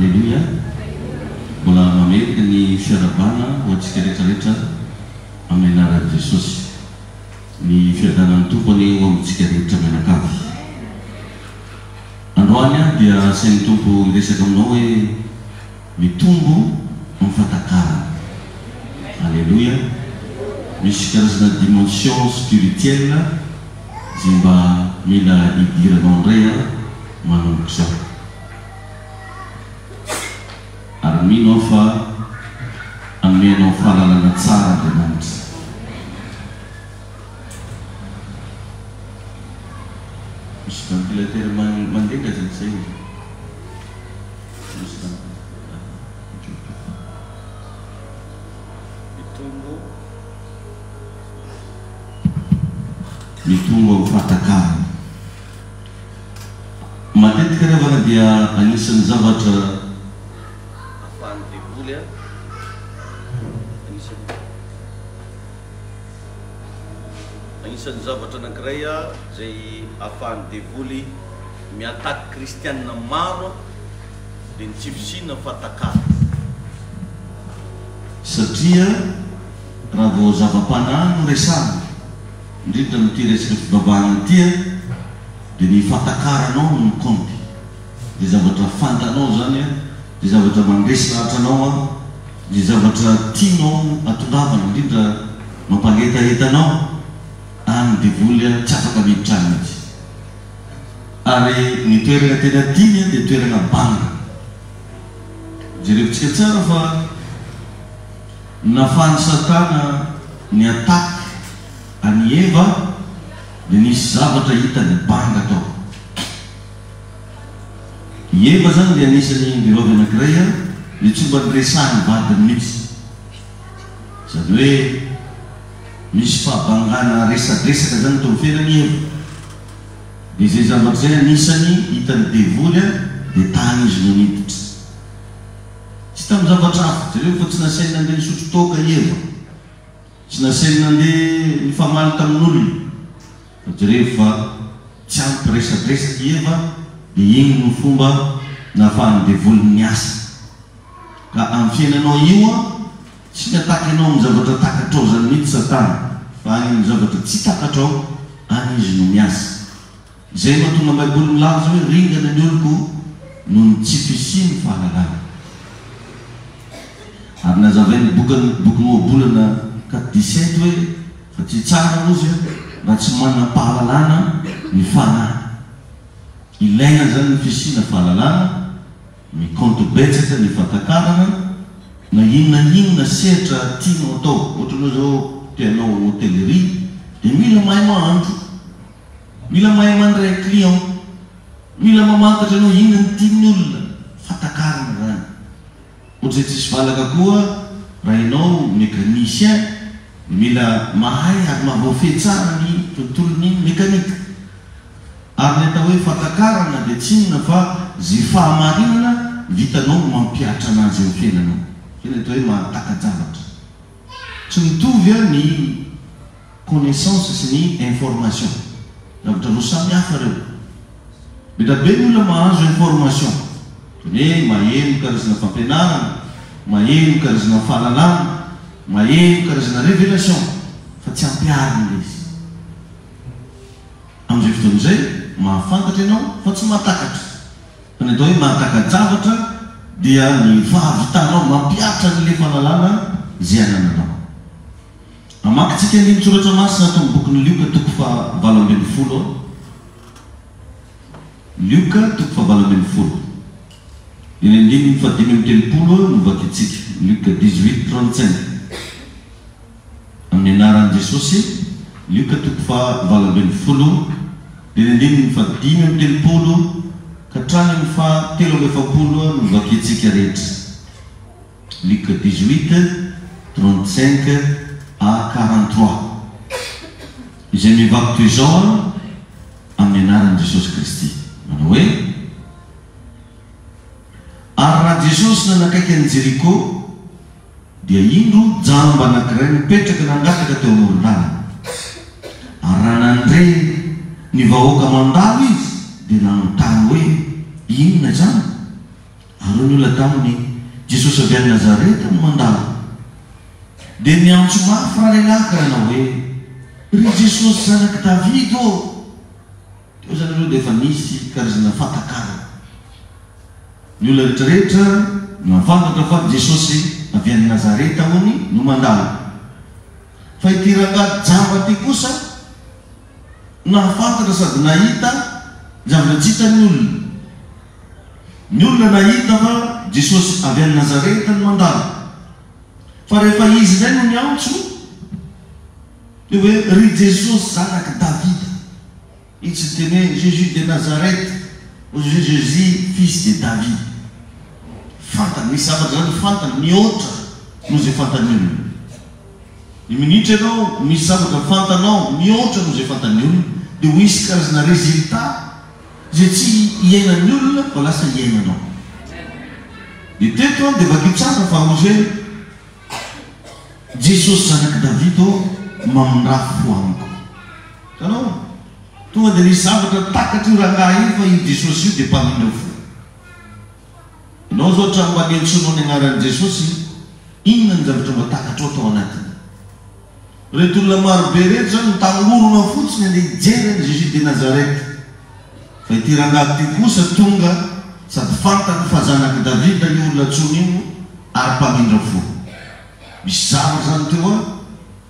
Alleluia. Mbola mamerika ny fiarabana ho antsika rehetrarehetra amin'ny anaran'i Jesosy. Ny fiadanan'ny tompony ho amintsika rehetra mianakavy. Androany dia asain'ny tompo iresaka aminao hoe mitombo amin'ny fatakarana. Alleluia. Misy karazana dimension spirituelle izay mba mila idiranao indray manomboka izao. Ary mino fa amenao fahalalana tsara Andriamanitra. Misy ventilateur mandeha zay. Mitombo amin'ny fatakarana. Matetika rehefa dia anisan'ny zavatra ahafahan'ny devoly anisan'ny zavatra anankiray zay ahafahan'ny devoly miataky kristianina maro dia ny tsifisinina fatakarana. Satria raha vao zava-panahy no resahana indrindra n'ity resaka fivavahana ity dia ny fatakaranao no mikonty. Dia zavatra fantanao zany dia zavatra mandresy lahitranao dia zavatra tianao atondavana indrindra mampaletahetanao amin'ny devoly tsy afaka mipitrahana mihitsy. Ary ny toerana tena tiany dia toerana banga. Jerevitsika tsara fa nafahan'ny Satana ny ataky any Eva dia nisy zavatra hitany banga tao. Eva zany dia anisany vehivavy anankiray dia tsy mba niresahany vadiny mihitsy. Zany hoe misy fahabangana resadresaka zany tao fiainany Eva. Dia izay zavatra zay anisany hitany devoly dia tany izy no niditra. Tsy tamin'ny zavatra hafa zareo fa tsy nasainy nandeha nisotro toaka Eva, tsy nasainy nandeha nifamaly tamin'olona. Zareo fa tsy ampy resadresaka Eva dia iny no fomba nahafahan'ny devoly niasa. Ka amin'ny fiainanao io tsy miataky anao amin'ny zavatra takatrao zany mihitsy Satana, fa any amin'ny zavatra tsy takatrao any izy no miasa. Izay mahatonga Baiboly milaza hoe ringana ny oloko noho ny tsy fisiany fahalalana. Ary nazavainy boky Moabolana 4:17 hoe fa tsy tsara ozy raha tsy manam-pahalalana ny fanahy. Ilaina zany ny fisiana fahalalana, mikonto betsaka ny fatakarana, na inona sehatra tianao atao. Ohatranao zao tianao hotellerie dia mila mahay mahandro, mila mahay mandray client, mila mamantatra anao inona tian'ny olona. Fatakarana zany. Ohatrany tsisy valaka koa raha ianao mécanicien, mila mahay ary mahavoafehy tsara ny tontolon'ny mekanika. Ary ny atao hoe fatakarana dia tsy inona fa zay fahamarinana vitanao mampiatra anazy amin'ny fiainanao. Ny atao hoe mahataka-javatra. Tsy mitovy ny connaissance sy ny information. Zavatra roa samy hafa reo. Mila be ny olona mahazo information. Hoe maheno karazana fampianarana, maheno karazana fahalalana, maheno karazana révélation, fa tsy ampiarina ilay izy. Amin'izay fotoan'izay mahafantatra ianao fa tsy mahatakatra. Fa ny atao hoe mahataka-javatra dia ny fahavitanao mampiatra n'ilay fahalalana izay anananao. Amakytsika ny tsoratra masina tao amin'ny bokin'ny Lioka 7:20. Lioka 7:20. Iny andiny 5:30 no vakitsika. Lioka 18:35. Amin'ny anaran'i Jesosy, Lioka 7:20. Iny andiny 5:30 ka hatrany 7:70 no vakitsika rehetra. Lioka 18:35 à 43. Izay mivaky toy izao amin'ny anaran'i Jesosy Kristy. Manao hoe ary raha Jesosy nanakaiky an'i Jeriko dia indro jamba anankiray mipetraka nangataka teo amoron-dalana. Ary raha nandray ny vahoaka mandalo izy dia nanontany hoe inona zany? Maro ny olona taminy Jesosy avy any Nazareta no mandalo. Dia miantso mafy raha lehilahy karana hoe ry Jesosy zanaky Davida ô. Teo zany aloha dia efa nisy karazana fatakara. Ny olona rehetrarehetra nafantatra fa Jesosy avy any Nazareta hony no mandalo. Fa ity rangahy jamba ty kosa nafantatra sady nahita zavatra tsy hitan'ny olona. Ny olona nahita fa Jesosy avy any Nazareta no mandalo. Fa rehefa izy zay no miantso dia hoe ry Jesosy zanaky Davida. Izy teny hoe Jésus de Nazareth ou Jésus fils de David. Fantany misy zavatra zany fantany mihoatra noho izay fantany olona. Ny minitra ianao misy zavatra fantanao mihoatra noho izay fantany olona dia ho isy karazana résultat zay tsy iainan'ny olona fa lasa iainanao. Dia teto dia vakio tsara fa ozy hoe Jesosy zanaky Davida mamindra fo amiko. Hitanao? Tonga dia nisy zavatra takatry io rangahy io fa io Jesosy io dia mpamindra fo. Ianao zao ohatra mba niantsonao ny anaran'i Jesosy, inona ny zavatra mba takatra ao tao anatiny? Reto olona marobe reto zany mitangorona fotsiny andeha hijery ny Jésus de Nazareth. Fa ity rangahy ty kosa tonga sady fantany fa zanaky Davida io olona tsony io ary mpamindra fo. Misy zavatra zany teo a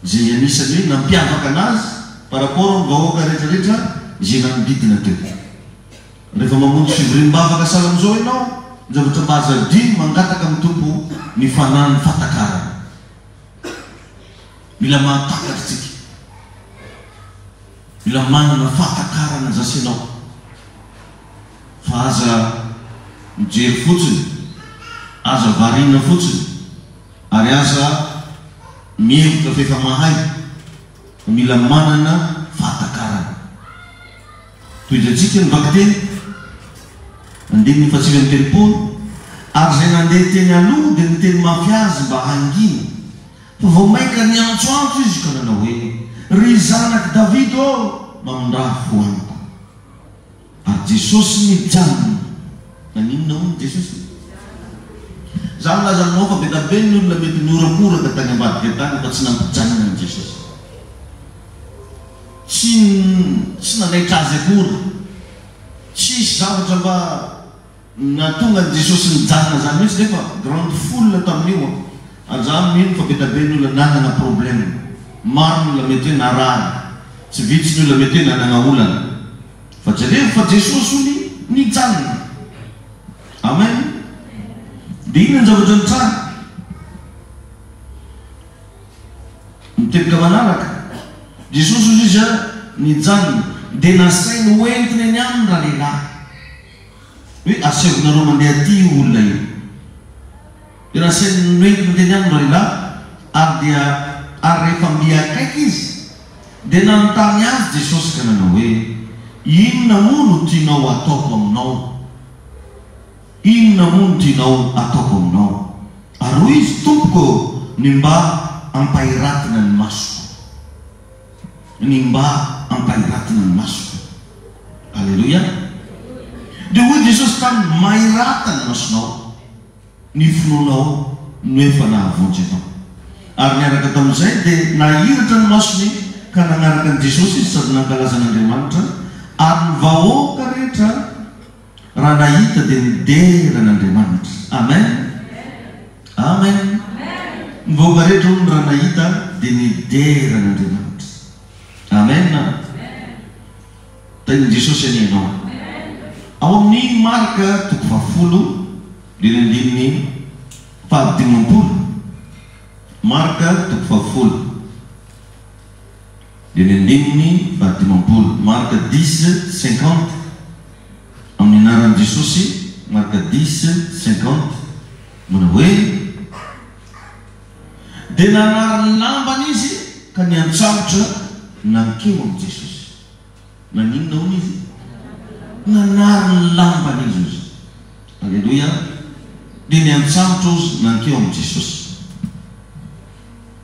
zay anisany hoe nampiavaka anazy par rapport amin'ny vahoaka rehetrarehetra izay nanodidina teo. Rehefa mamonjy fivoriam-bavaka sahala amin'izao ianao, zavatra mahazo adino mangataka amin'ny tompo ny fanahiny fatakarana. Mila mahatakatra tsika. Mila manana fatakarana zasy ianao. Fa aza mijery fotsiny, aza varina fotsiny, ary aza mihevitra fa efa mahay. Mila manana fatakarana. Toidratsika nivaky teny andininy fahatsivy amin'ny telopolo, ary zay nandeha teny aloha dia niteny mafy azy mba hangina. Fa vao maika niantsoantso izy ka nanao hoe ry zanaky Davida ô mamindra fo amiko. Ary Jesosy mijanona. Naninona hono Jesosy? Za milaza aminao fa be da be ny olona mety miorakoraka tany ambadika tany fa tsy nampijanona ny Jesosy. Tsy nanaitra azy akory. Tsisy zavatra mba natonga ny Jesosy nijanona zany mihitsy nefa grande foule tamin'io. Ary za mino fa be da be ny olona nanana problème. Maro ny olona mety hoe narary. Tsy vitsy ny olona mety hoe nanana olana. Fa jereo fa Jesosy hony nijanona. Amen. Dia inona ny zavatra ny tsara? Mitepika manaraka. Jesosy hozy izy nijanona dia nasainy hoentiny any aminy raha lehilahy hoe asevonareo mandeha aty olona io. Dia nasainy hoentiny mandeha any aminy raha lehilahy ary rehefa miakaiky izy dia nanontany azy Jesosy ka nanao hoe inona moa no tianao ataoko aminao? Inona moa no tianao ataoko aminao? Ary hoy izy tompoko ny mba ampahiratina ny masoko. Ny mba ampahiratina ny masoko. Alleluia. Dia hoy Jesosy tany mahirata ny masonao, ny finoanao no efa nahavonjy anao. Ary niaraka tamin'izay dia nahiratra ny masony ka nagnaraka ny Jesosy izy sady nankalaza an'Andriamanitra. Ary ny vahoaka rehetra raha nahita dia nidera an'Andriamanitra. Amen. Amen. Ny vahoaka rehetra hono raha nahita dia nidera an'Andriamanitra. Amen. Teny Jesosy ani ianao. Ao amin'ny Marka toko fahafolo dia ny andininy fahadimampolo. Marka toko fahafolo dia ny andininy fahadimampolo. Marka 10:50 amin'ny anaran'i Jesosy. Marka 10:50 manao hoe dia nanarany lambany izy ka niantsaotra nankeo amin'ny Jesosy. Naninona hono izy? Nanarany lambany izy. Alleluia. Dia niantsaotra ozy nankeo amin'ny Jesosy.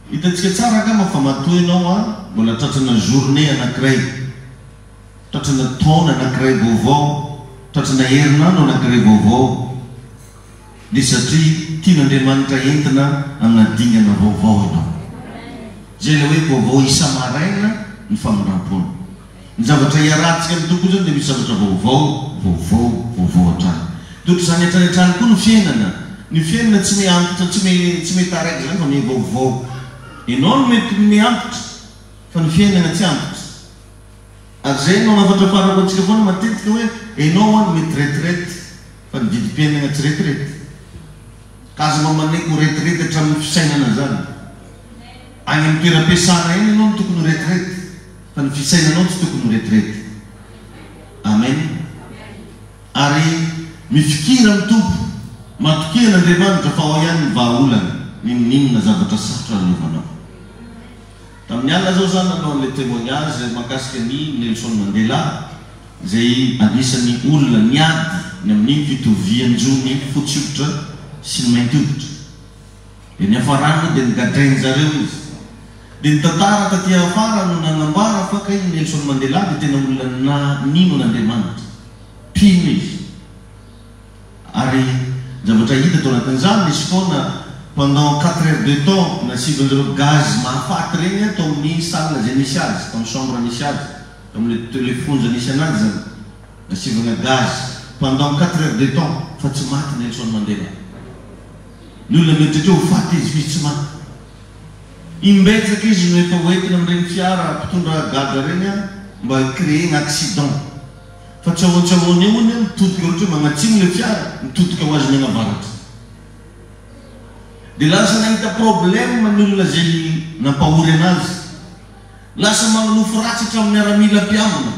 Hitantsika tsara kama fa matoa ianao mbola tratrana journée anankiray, tratrana taona anankiray vaovao, tratrana herinandro anankiray vaovao. dia satria tian'Andriamanitra entina amina dingana vaovao ianao. Zay ilay hoe vaovao isa-maraina ny famoram-pona. Ny zavatra iarahantsika amin'ny toko zany dia misy zavatra vaovao hatrany. Tokony izany hatrany koa ny fiainana. Ny fiainana tsy miantitra, tsy mety araiky zany fa ny vaovao. Ianao no mety miantitra fa ny fiainana tsy antitra. Ary zay no nafatra farako antsika foana matetika hoe ianao no mety retraite fa ny vidim-piainana tsy retraite. Ka aza mamaneko retraite hatramin'ny fisainana zany. Any amin'ny toeram-piasana eny ianao no tokony retraite fa ny fisainanao tsy tokony retraite. Amen. Ary mifikira ny tompo, matokir'Andriamanitra fa ao ihany ny vahaolana, ninona zavatra sarotra anaovanao. Tamin'ny alina zao zany nanao an'ilay témoignage mahakasika ny Nelson Mandela, izay anisan'ny olona niady ny amin'ny fitovian-jo ny fotsy hoditra sy ny mainty hoditra. Dia ny hafarana dia nigadrainy zareo izy. Dia ny tantara taty afara no nanambara fa kay Nelson Mandela dia tena olona nino n'Andriamanitra. Pino izy. Ary zavatra hita tao anatin'izany nisy foana pendant 4 heures de temps nasivan'ireo gaz mahafaty regny tao amin'ny salle zay nisy azy, tao amin'ny chambre nisy azy, tao amin'ilay fonja nisy anazy zany. Nasivana gaz pendant 4 heures de temps fa tsy maty Nelson Mandela. Ny olona mieritreritra ho faty izy fa tsy maty. Imbetsaka izy no efa hoentina amin'ireny fiara mpitondra gadra regny mba créer accident. Fa tsy ahoan-tsy eo mitodika ohatra hoe magnatsimo ilay fiara, mitodika ho azy megnavaratra. Dia lasa nahita problème ny olona zay nampahory anazy. Lasa magnofo ratsy hatramin'ny miaramila mpiambina.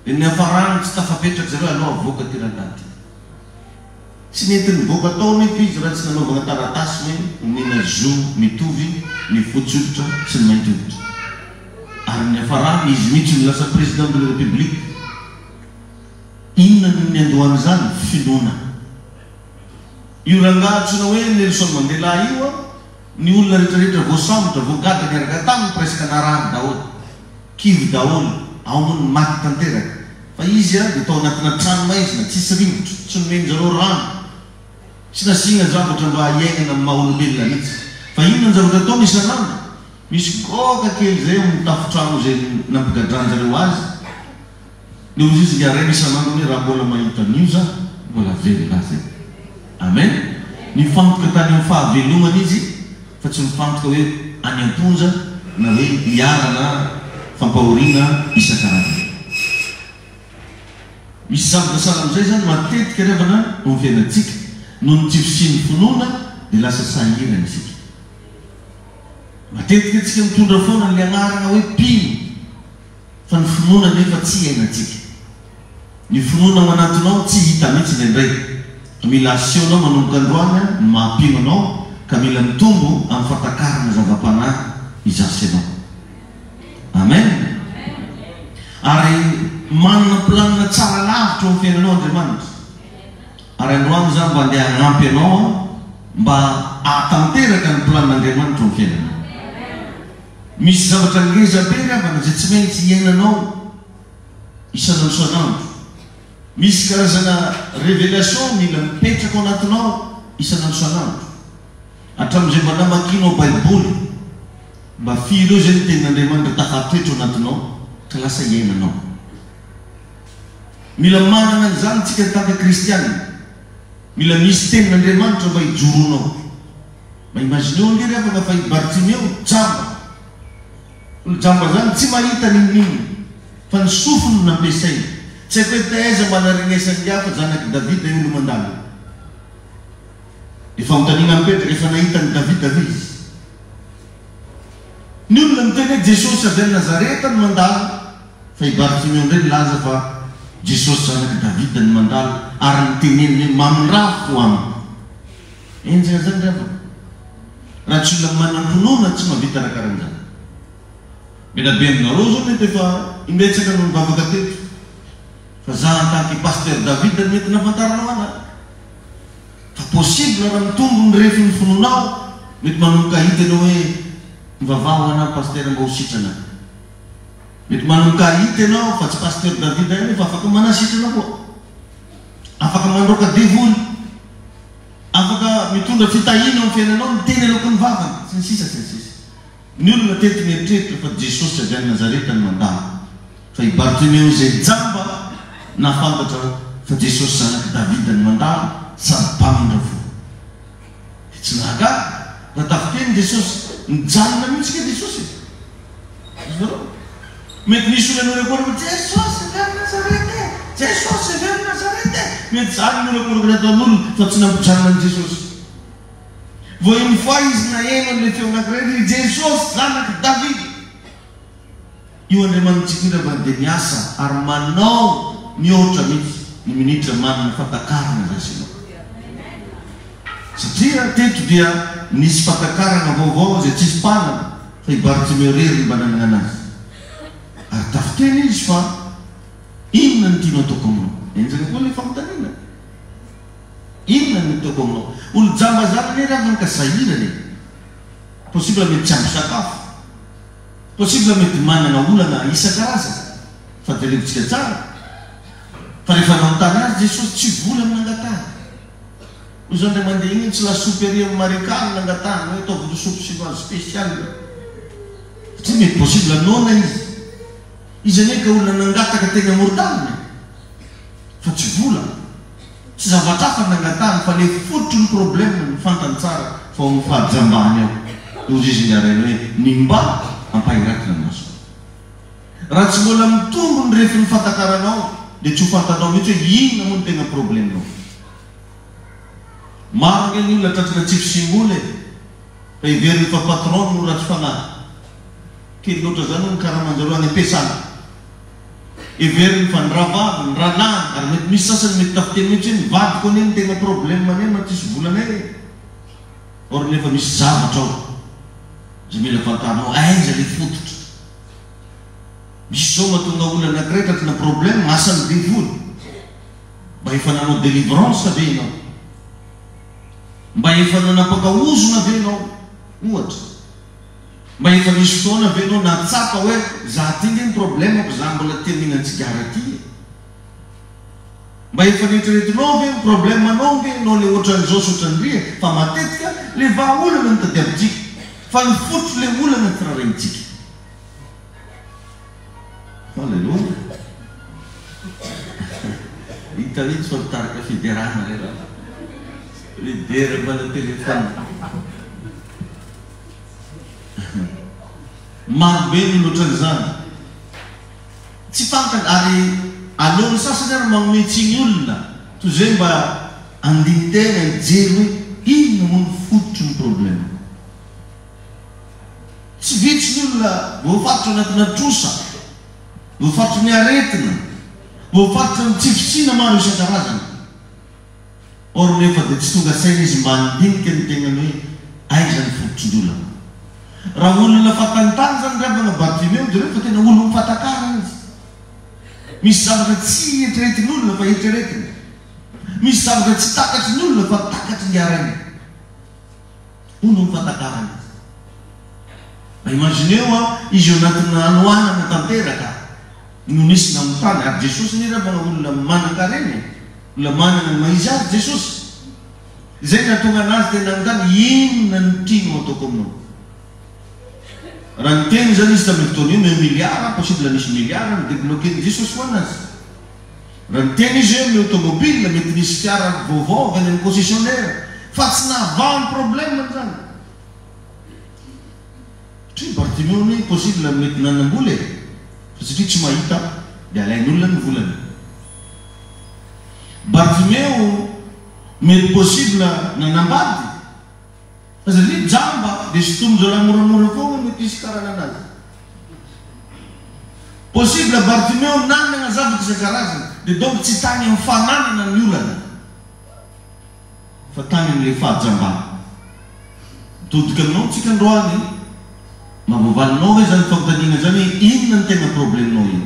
Dia ny hafarana tsy tafapetraka zareo aloha avoaka ty radaty. Tsy nety nivoaka taona efa izy raha tsy nanaovana taratasy hoe nina zo mitovy ny fotsy hoditra sy ny mainty hoditra. Ary ny hafarana izy mihitsy no lasa président de la République. Inona ny andohany zany? Finoana. Io rangatsona hoe Nelson Mandela io ny olona rehetrarehetra voasambotra voagadra niaraka taminy presque narary daholo, kivy daholo, ao moa ny maty tanteraka. Fa izy dia tao anatina trano maizina, tsisy rivotro, tsy nomeny zareo rano, tsy nasiana zavatra mba hiainana amin'ny maha-olombelona mihitsy. Fa inona ny zavatra ataony isan'andro? Misy goka kely zay amin'ny tafotrano zay nampigadran-jareo azy. Ny ozy izy niaraina isan'andro hoe raha mbola mahita nioza, mbola velona zay. Amen. Mifantoka tany amin'ny fahavelomana izy fa tsy mifantoka hoe any am-ponja na hoe hiarana fampahoriana isan-karazany. Misy zavatra sahala amin'izay zany matetika revana no ny fiainantsika noho ny tsy fisian'ny finoana dia lasa sahirana isika. Matetika antsika mitondra foana ny anarana hoe mpino fa ny finoana nefa tsy iainantsika. Ny finoana ao anatinao tsy hita mihitsy indraindray. Mila asionao manomboka androany ny mahampino anao ka mila mitombo amin'ny fatakarana zava-panahy izasy anao. Amen. Ary manana planina tsara lavitra amin'ny fiainanao Andriamanitra. Ary androany zany mba andeha hanampy anao mba ahatanteraka ny planin'Andriamanitra amin'ny fiainanao. Misy zavatra ngeza be ravana zay tsy maintsy iainanao isanandro. Misy karazana révélation mila mipetraka ao anatinao isanandro. Hatramin'izay mba namakinao Baiboly mba firy eo zay ny tenin'Andriamanitra tafatoetra ao anatinao ka lasa iainanao. Mila manana an'izany tsika tahaka kristianina. Mila misy tenin'Andriamanitra mba hijoronao. Mba imagineo ngery afaka fa Bartimeo jamba. Jamba zany tsy mahita ninino fa ny sofiny nampiasaina. Tsy haiko hoe taiza manarenesan'ny hafa zanaky Davida olo mandalo. Efa mitaniana mipetraka efa nahitany Davida izy. Ny olona miteny hoe Jesosy avy any Nazareta ny mandalo fa i Bartimeo ndray laza fa Jesosy zanaky Davida ny mandalo ary niteneniny hoe mamindrafo aminy. Enjaka zany refa. Raha tsy olona manam-ponoana tsy mahavita raha karan'izany. Mena be aminareo zao mety efa imbetsaka no mivavaka teto. Fa za antaky pasteur David mety nafantaranao anazy. Fa possible raha mitombo ny refy ny fononao mety manomboka hitanao hoe mivavaho ana pasteur mba ho sitrana. Mety manomboka hita ianao fa tsy pasteur David iny fa afaka manasitrana koa. Afaka mandroaka devoly. Afaka mitondra fitahina amin'ny fiainanao ny teny aloka ny vavany sy ny sisa. Ny olona tety mieritreritra fa Jesosy avy any Nazareta ny mandalo. Fa i Bartimeo izay jamba nafantatra fa Jesosy zanaky Davida ny mandalo sady mpamindra fo. Tsy nahagaga raha tafiteny Jesosy nijanona mihitsy ke Jesosy. Mety misy olona norekory Jesosy avy any Nazareta, Jesosy avy any Nazareta. Mety zany norekory reto an'olona fa tsy nampijanona ny Jesosy. Vao iny fois izy naheno an'ilay feo anankiray Jesosy zanaky Davida. Io Andriamanitsika io raha dia miasa ary manao mihoatra mihitsy ny minitra manana fatakarana zasy ianao. Satria teto dia nisy fatakarana vaovao izay tsisy mpanana fa i Bartimeo rery mba nanana anazy. Ary tafiteny izy fa inona ny tianao ataoko aminao? Enjana koa ilay fanontaniana. Inona ny ataoko aminao? Olo jambazana ne raha ka sahirany. Possible mety tsy ampy sakafo. Possible mety manana olana isan-karazana. Fa televitsika tsara. Fa rehefa nanontany azy Jesosy tsy vola amin'ny nangatany. Hoy zany dia mandeha igny tsy lasopy ary amin'ny marikany nangatany hoe ataovy lasopy sivaly spécial. Satria mety possible nona izy. Izy aneka olona nangataka tegna mordalina. Fa tsy vola. Tsy zavatra hafa nangatany fa le fototry ny problème ny fantany tsara fa ho fahajambany ao. Hoy izy niarainy hoe nimba ampahirakina ny maso. Raha tsy mbola mitombo ny refy ny fatakaranao dia tsy ho fantanao mihitsy hoe inona moa ny tegna problème-nao. Maro nge ny olona tratrina tsify-simboly fa iveriny fa patron no ratsy fanahy. Kely loatra zany ny karaha-manjaro any am-piasana. Iveriny fa ny ravavy, ny ranany, ary mety misy sasany mety tafiteny mihitsy hoe nivadiko ane ny tegna problème ane ma tsisy volanay. Or nefa misy zavatra ao zay mila fantanao aiza le fototra. Misy zao mahatonga olona anankiray tratrina problème asany devoly. Mba efa nanao délivrance ave ianao. Mba efa nanapaka-ozona ave ianao ohatra. Mba efa misy fotoana ave ianao natsapa hoe za ty nge ny problème za mbola tia mihinan-tsigara ty. Mba efa nietreretinao ave ny problème anao nge nao le ohatran'izao sotran'ria fa matetika le vahaolana ny tadiavitsika fa ny fototry le olana ny firarenitsika. Alleluia. Hita mihitsy fa mitarika fiderana re raha. Lidera mbala telefony. Maro be ny loatran'izany. Tsy fantany ary aleony sasany ary manome tsiny olona toy izay mba andinitena hijery hoe inona moa ny fototry ny problème. Tsy vitsy ny olona voafatitra anatina trosa, voafatitra ny aretina, voafatitra ny tsifitsina maro isan-karazana. Or nefa dia tsy tonga saina izy mandinika ny tegnany hoe aiza ny fototrin-drolana. Raha olona fatantany zany ravana Bartimeo dia rehefa tena olo mifatakara izy. Misy zavatra tsy eritreretin'olona fa eritreretiny. Misy zavatra tsy takatry ny olona fa takatry ny arainy. Olo mifatakara izy. Mba imagineo izy eo anatina anohanana tanteraka no nisy namotany ary Jesosy ny ravana olona manan-kareny, olona manana ny maizy azy Jesosy. Izay nahatonga anazy tena anontany inona ny tianao ataoko aminao. Raha ny teny zany izy tamin'ny fotoana io me milliard, possible nisy milliard ny débloqué Jesosy ho anazy. Raha ny teny izy hoe me automobile mety nisy fiara vaovao avy any amin'ny concessionnaire fa tsy nahavaha ny problème zany. Satria Bartimeo ny possible mety nanamboly fa satria tsy mahita dia alain'olona ny volany. Bartimeo mety possible nanambady fa satria jamba dia sy tombonjala moramora foana mety isy karana anazy. Possible Bartimeo nanana zavatra isan-karazana dia donc tsy tany amin'ny fananana ny olana fa tany amin'ilay fahajambana. Mitodika aminao tsika androany mahavoavalinao hoe zany fampitaniana zany hoe inona ny tegna problème-nao iny.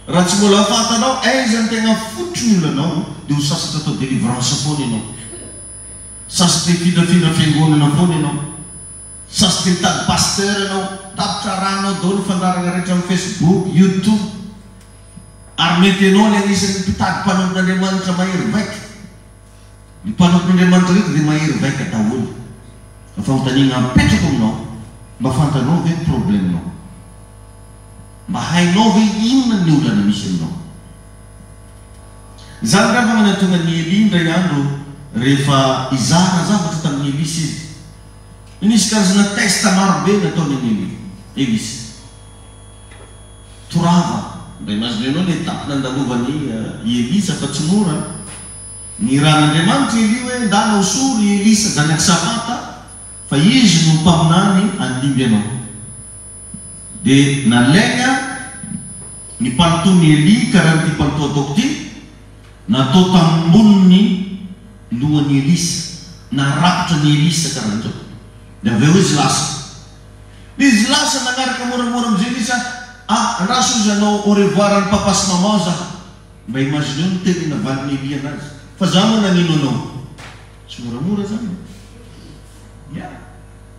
Raha tsy mbola fantanao aiza ny tegna fototry ny olanao dia ho sasatra atao délivrance foana ianao. Sasy te findrafindra fiangonana foana ianao. Sasy te mitady pasteur ianao, tapitra ranao daholo fandarana rehetra amin'ny Facebook, YouTube. Ary mety ianao le anisan'ny mpitady mpanompon'Andriamanitra mahery vaika. Ny mpanampin'Andriamanitra reto dia mahery vaika daholo. Fanontaniana apetrako aminao, mba fantanao ve ny probleminao, mba hainao ve inona ny olana misy aminao. Zany raha manantonga ny Eli indray andro rehefa izara zavatra tamin'ny Elisy izy. Nisy karazana testa marobe nataony Elisy. Torava, mba imaginenao ny etape nandalovany Elisa fa tsy mora. Ny ran'Andriamanitra Eli hoe ndana osory Elisa zany Safata fa izy no mpaminany andimby anao. Dia nalaina ny palitony Eli karaha ty palito ataoko ty, natao tamboniny lohan'ny Elisa, narakotra ny Elisa karaha an'izao. Dia avy eo izy lasa. Izy lasa nagnaraka moramora amin'izay Elisa, raso izy anao au revoir ny papa sy maman za. Mba imagineo ny teny navaliny Eli anazy. Fa za moa nanino anao. Tsy moramora zany.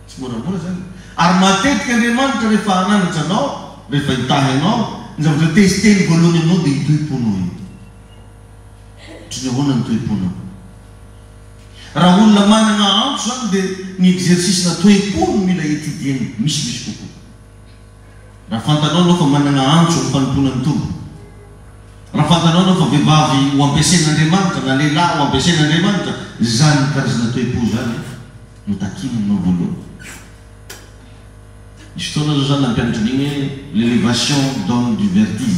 Tsy moramora zany. Ary matetika Andriamanitra rehefa ananatra anao, rehefa hitahy anao, ny zavatra testeny voalohany anao dia hitohim-ponao iny. Tsy ny ahoana ny tohim-ponao. Raha olona manana antso zany dia ny exercice-na tohim-pono mila etidieny misy kokoa. Raha fantanao anao fa manana antso ny fanomponan'ny tompo. Raha fantanao anao fa vehivavy ho ampiasain'Andriamanitra na lehilahy ho ampiasain'Andriamanitra, zany karazana tohim-po zany no takinanao voalohany. Misy fotoana zao zany nampianatra an'igny l'élévation donne du vertige.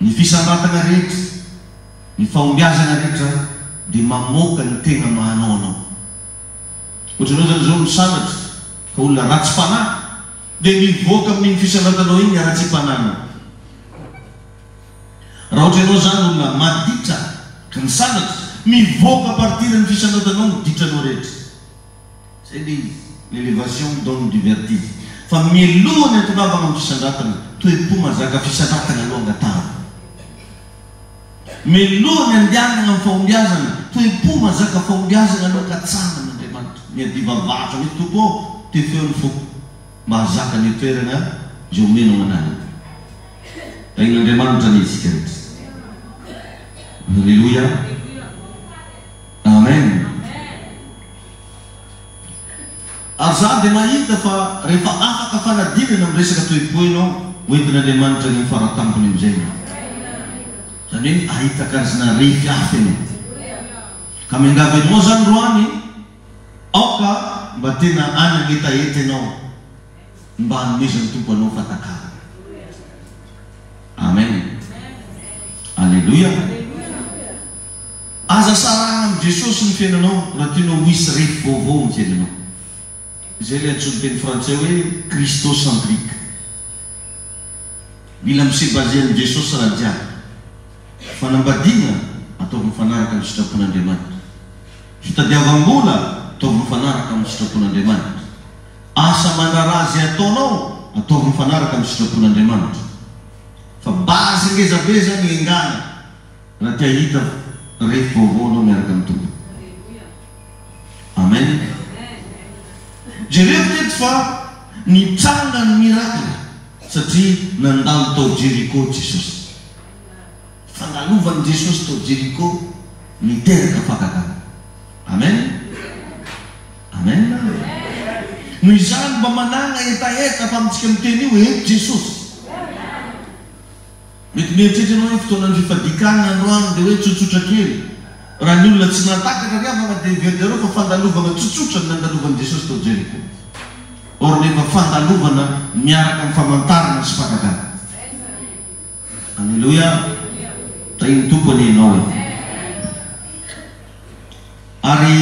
Ny fisandrantana rehetra, ny fahombiazana rehetra dia mamoaka ny tena mahanao anao. Ohatranao zany zao misanatra ka olona ratsy fanahy, dia mivoaka amin'iny fisandrantanao iny ratsy fanahina. Raha ohatra ianao zany olona maditra ka misanatra, mivoaka partir ny fisandrantanao ny ditranao rehetra. Zay dia l'élévation donne du vertige. Fa milohany atongavana amin'ny fisandratana, tohim-po mazaka fisandratana aloha angatahana. Milohany andianana amin'ny fahombiazana, tohim-po mazaka fahombiazana aloha katsana n'Andriamanitra. Miadivavatra mety tokoa te feony foko mahazaka ny toerana zay omenao anany. Ain'Andriamanitra ny isika rehetra. Alleluia. Amen. Ary za dia mahita fa rehefa afaka fanadinana amin'ny resaka tohim-po ianao, hoentin'Andriamanitra ny faratampony amin'izay. Zany hoe ahita karazana rify hafa ianao. Ka miangavy anao zany roany, aoka mba tena anagnetaeta ianao mba hanomezan'ny tompo anao fatakara. Amen. Alleluia. Aza sarana amin'ny Jesosy ny fiainanao raha tianao ho hisy refy vaovao amin'ny fiainanao. Zay le antsoiny teny frantsay hoe christocentrique. Mila misebazé amin'ny Jesosy raha jiaby. Fanambadiana ataovy mifanaraka amin'ny sitrapon'Andriamanitra. Fitadiavam-bola ataovy mifanaraka amin'ny sitrapon'Andriamanitra. Asa mandrarazy ataonao ataovy mifanaraka amin'ny sitrapon'Andriamanitra. Fa bazy ngezabe zany engana raha tia hita refy vaovao anao miaraka amin'ny tompo. Amen. Jereo teto fa nitranga ny mirakla satria nandalo tao Jeriko Jesosy. Fandalovany Jesosy tao Jeriko miteraka fakakana. Amen. Amen. Noho izany mba manana etaeta fa amintsika miteny io eto Jesosy. Mety mieritreritra anao hoe fotoanan'ny fifadikana androany dia hoe tsotsotra kely. Raha ny olona tsy natakatra riavana dia verdereo fa fandalovana tsotsotra ny nandalovany Jesosy tao Jeriko. Or nefa fandalovana miaraka amin'ny famantarana sy fakakana. Alleluia. Tainy tompony ianao. Ary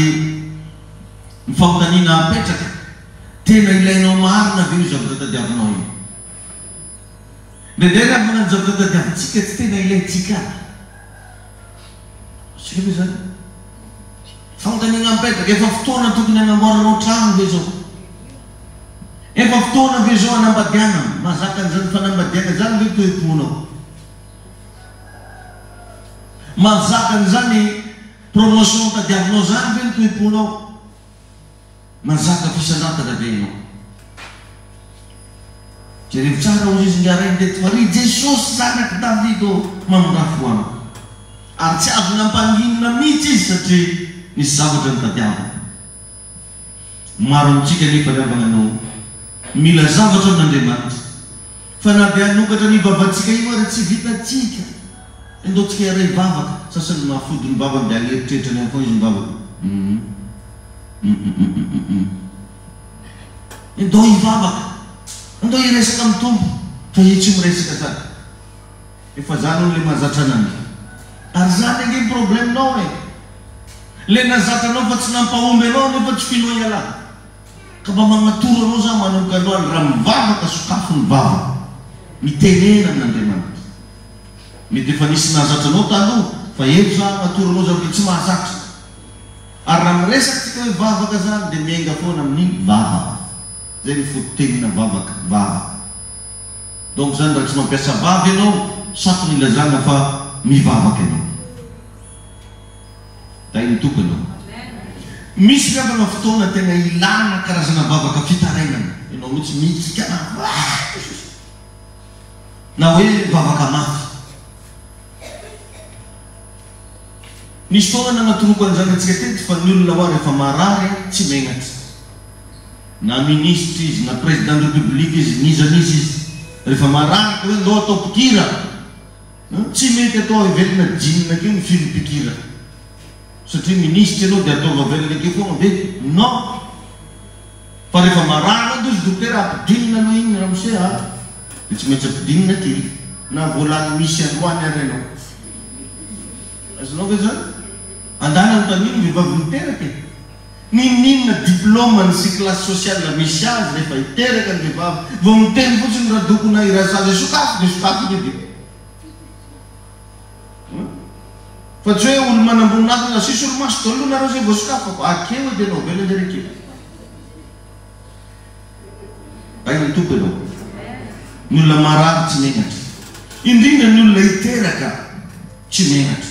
ny fahotaniana apetraka tena ilainao marina ve io zavatra tadiavinao io. Ndraindray raha manano zavatra tadiavintsika tsy tena ilaintsika. Sika ve zany? Fahotaniana apetraka efa fotoana tokony hanamboaranao trano ve zao. Efa fotoana ve zao hanambadiana. Mazaka an'izany fanambadiana zany ve tohim-ponao. Mazaka an'izany promotion tadiavinao zany ve ny tohim-ponao. Mazaka fisandratana ve ianao. Jereo tsara hozy izy ngaray ndeto fa ry Jesosy zanaky Davido mamirafoana. Ary tsy azona ampanginina mihitsy izy satria nisy zavatra nitadiavana. Maro amintsika nefa rehefa nanao mila zavatra amin'Andriamanitra. Fa na dia hanokatra ny vavantsika io ary tsy vitatsika. Endaotsika iray vavaka, sasany mahafody ny vavaka dia agneritreritra ny amin'ny foana izy ny vavaka. Endao hivavaka, endao hiresaka amin'ny tompo, fa io tsy miresaka zany. Efa zany ilay mahazatra anany. Ary zany ange probleminao e. Le nazatranao fa tsy nampahomby anao nefa tsy fino iala. Ka mba magnatoro anao zany manomboka androany raha mivavaka sokafo ny vavaka. Mitenena amin'Andriamanitra. Mety efa nisy nahazatranao taloha, fa eto zany magnatoro anao zany tsy mahazatra. Ary raha miresaka tsika hoe vavaka zany dia miainga foana amin'ny vavaka. Zay ny fototenina vavaka, vavaka. Donc zany raha tsy mampiasa vavy ianao, saky ny ilazana fa mivavaka ianao. Zay ny tokony ianao. Misy ravana fotoana tena ilana karazana vavaka fitarainana. Ianao mihitsy mihitsika na hoe vavaka mafy. Nisy fotoana nanatoroko an'izany antsika teto fa ny olona hoa rehefa marary tsy megnatra. Na ministre izy, na président de république izy, nizanizy izy. Rehefa marary ka hoe ndao atao pikira, tsy mety atao ivelona jinina keo ny filo pikira. Satria ministre ianao dia atao vavelona keo foana ve? Non. Fa rehefa marary ado izy dokotera ampidinina anao iny ramose dia tsy maintsy ampidinina aty. Na volany misy androany ary ianao. Azonao ve zany? Andana notaniny vehivavy miteraka e. Ninina diplôme ny sy classe sociale misy azy rehefa hiteraka ny vehivavy. Vao miteny fotsiny raha dokona irasazy sokafo dia sokafo bebe. Fa tsy hoe olo manamboninazy na sisy olo maso daholo nareo zay vao sokafako. Akeo dia anao velona dia rekeo. Ay ny tompo ianao. Ny olona marary tsy megnatra. Indrindra ny olona hiteraka tsy megnatra.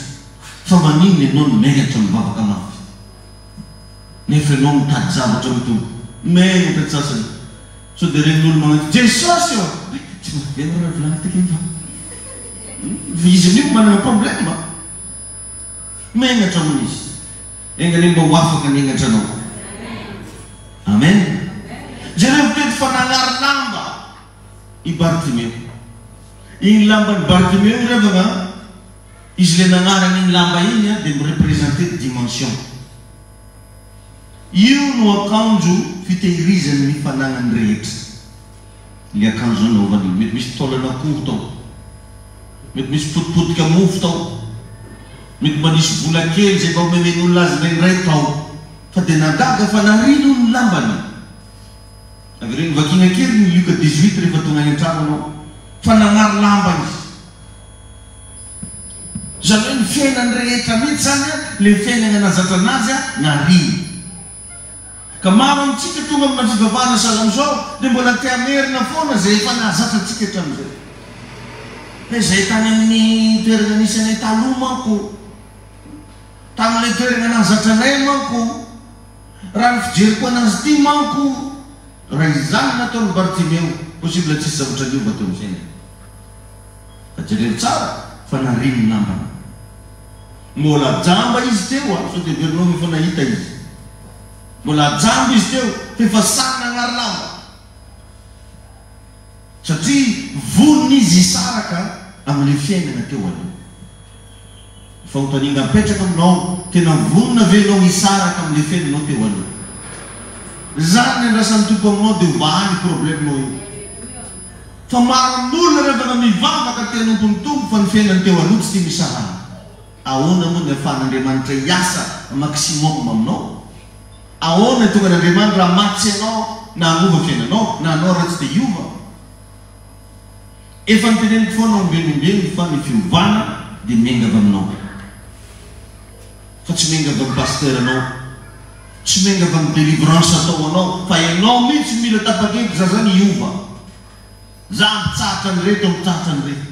Fa maninona ianao ny megnatra mivavaka mafy. Nefa ianao mitady zavatra mitombo. Megnatra tsy sasany. So dia regny olo magnatỳ Jesosy eo. Tsy mahavena raha volana tek fa izy io manana problème. Megnatra amin'izy. Engany mba ho afaka ny egnatra anao. Amen. Jereo tety fa nagnary lamba i Bartimeo. Igny lamba ny Bartimeo revana izy le nagnarany igny lamba igny dia mirepresente dimension. Io no akanjo fitehirizany ny fanagnany rehetra. Le akanjo anaovany mety misy taolana akoho tao. Mety misy potipotika mofo tao. Mety mba nisy vola kely zay mba omemen'olona azy rairay tao. Fa dia nagaga fa narino ny lambany. Avy reny vakina kely ny Luka 18 rehefa tonga any an-trano anao. Fa nagnary lamba izy. Zany hoe ny fiainany rehetra mihitsy zany le fiainana nazatra anazy narino. Ka maro amintsika tonga amina fivavahana sahala amizao dia mbola te hamerina foana zay efa nahazatra antsika hatramin'izay. Hoe zay tany amin'ny toerana nisy anay taloha manko. Tamin'ilay toerana nahazatra anay manko. Raha ny fijeriko anazy ity manko. Raha izany nataony Bartimeo, possible tsisy zavatra liova teo amin'izay. Fa jereo tsara fa narino ny lambany. Mbola jamba izy teo so dia verinao efa nahita izy. Mbola jamba izy teo fa efa samy nagnary lamba. Satria vonona izy hisaraka amin'ny fiainana teo aloha. Fanontaniana apetraka aminao tena vonona ve ianao hisaraka amin'ny fiainanao teo aloha. Zany andrasan'ny tompo aminao dia ovahany probleminao io. Fa maro amin'olona rehefa mivavaka tena tompo fa ny fiainany teo aloha tsy tia misarana. Ahoana moa ny ahafahan'Andriamanitra hiasa maximum aminao? Ahoana tonga n'Andriamanitra matsy ianao na hanova fiainanao na anao raha tsy dia hiova? Efa niteneniko foana ombelombelono fa ny fiovana dia miainga avy aminao. Fa tsy miainga avy amin'ny pasteur anao. Tsy miainga avy amin'ny délivrance atao anao. Fa ianao mihitsy mila tapa-kevitra za zany hiova. Za mitsahatra an'ireto mitsahatra an'ireto.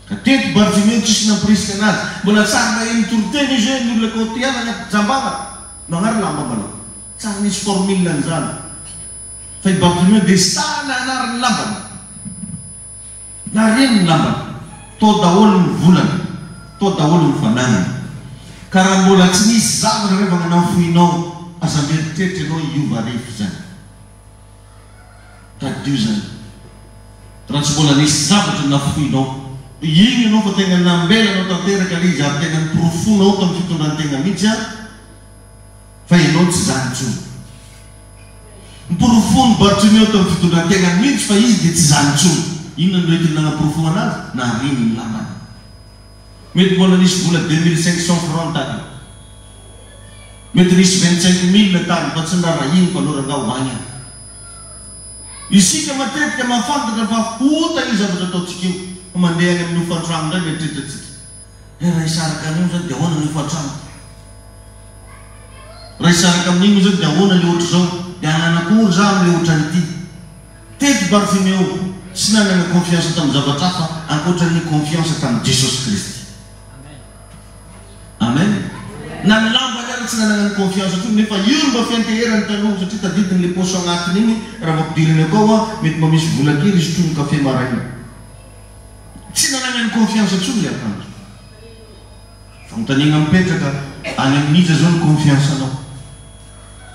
Ka teto Bartimeo tsisy nampirisika anazy. Mbola tsara maheno toroteny izy hoe ny olona kaotiana anaty jambana. Magnary lamba manao. Tsara nisy formule an'izany. Fa i Bartimeo dia sara nagnary ny lambany. Nareno ny lambany. Tao daholo ny volany. to daholo mifananana ka raha mbola tsy nisy zavatra rehefa manao foinao aza mieritreritra ianao iova rehefa zany tadio zany raha tsy mbola nisy zavatra nafoinao igny ianao fa tegna nambelanao tanteraka le izy ary tegna niprofonao tamin'ny fitondran-tegna mihitsy a fa ianao tsy zany tsony miprofony Bartimeo tamin'ny fitondran-tegna mihitsy fa izy dia tsy zany tsony inona no retina nanaprofo anazy na riny ny lamana mety mbola nisy vola 2500 francs tany mety nisy 25 000 tany fa tsy narahiny fa loranga hoagny isika matetika mafantatra fa hota io zavatra ataontsika io mandeha any amin'ny ofantrano ndray mieritreritatsika raha isaraka amin'io zany dia ahoana ny ofantrano raha isaraka amin'igny zany dia ahoana le ohatr' zao dia ananakory za am'le ohatran'ity tety Bartimeo tsy nanana confiance tamin'ny zavatra hafa ankoatran'ny confiance tamin'ny Jesosy Kristy. Amen. Na ny lamba niara tsy nanana ny confiance tsony nefa io mba fianteherany taloha satria tadidiny le poso agnatiny igny raha mampidiriny akao a mety mba misy vola kely izy toy ny kafe maraina tsy nanana ny confiance tsony le akanjo fa mitanina mipetraka any amin'iza zao ny confiance anao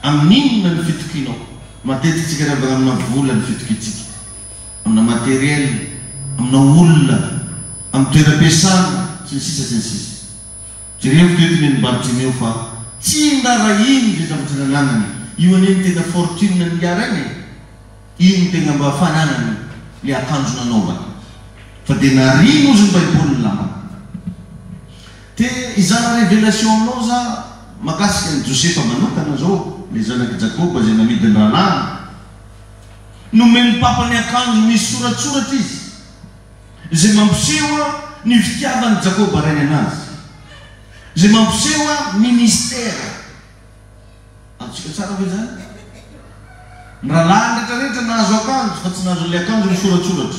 amin'inona ny fitokinao matetika tsika rehefa amina vola ny fitokitsika amina materiel amina olona amin'ny toeram-piasana sy ny sisa sy ny sisa jereo fitoetiny ny Bartimeo fa tsy ndarahiny le zavatra nananany io aneny tena fortune ny iarany io ny tegna mba fananany le akanjo nanaovany fa dia narino ozy ny Baiboly ny lamana te izana révélation aminao za makasika ny Josefa manokana zao le zanaky Jakoba zay namidy ny ranany nomeny papany akanjo misy soratsoratra izy zay mampiseho ny fitiavany Jakoba rainy anazy zay mampiseho ministère atsika tsara hoe zany ny rahalahy rehetrarehetra nahazo akanjo fa tsy nahazo le akanjo misoratsoratra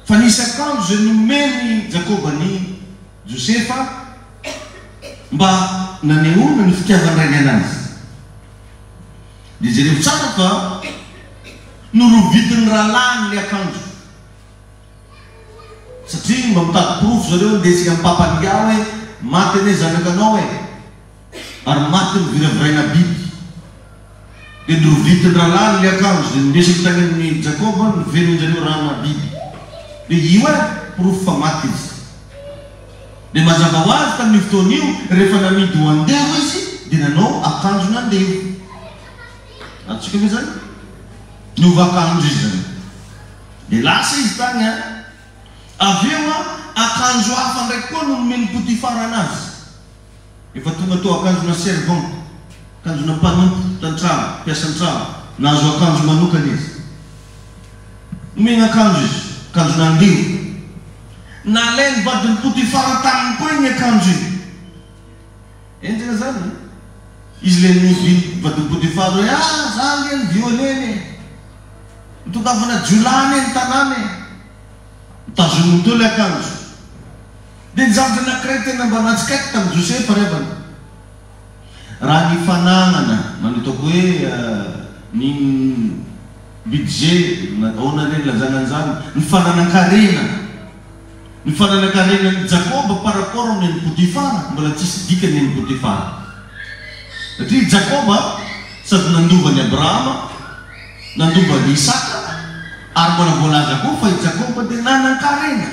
fa nisy akanjo zay nomeny Jakoba ny Josefa mba nanehoana ny fitiavany rainy anazy dia jereo tsara fa norovidiny rahalahy le akanjo satria mba mitady profo zareo ndesika amin'ny papany ao hoe maty ane zanakanao ary maty miviraviraina biby dia norovidiny rahalahy le akanjo dia nindesiny tany amin'ny Jakoba nivelonjareo rahana biby dia io profo fa maty izy dia mazava ho azy tamin'ny fotoan'io rehefa namidy ho andeho izy dia nanao akanjo nandeho atsika hoe zany niova akanjo izy zany dia lasa izy tany avy eo akanjo hafa ndraiky koa no nomeny Potifara anazy efa tonga tao akanjo na servant akanjo na mpanompo tan-trano mpiasan-trano nahazo akanjo manokana izy nomeny akanjo izy akanjo nandeho nalainy vadiny Potifara taminy koa igny akanjo iny endrika zany izy le noviny vadiny Potifara hoe za le ny violeny mitokafana jolany ny tanàny mitazominy teo le akanjo dia ny zavatra anankiray tena mba natsikaiky tamin'ny Josefa revany raha ny fananana manitako hoe ny budget naona reny lazanan'izany ny fananan-karena ny fananan-karenan'ny Jakoba par rapport amin'ny Potifara mbola tsisy dikany ny Potifara satria Jakoba sady nandovany Abrahama nandovany Isaka ary mbola voalaza koa fa i Jakoba dia nanan-karena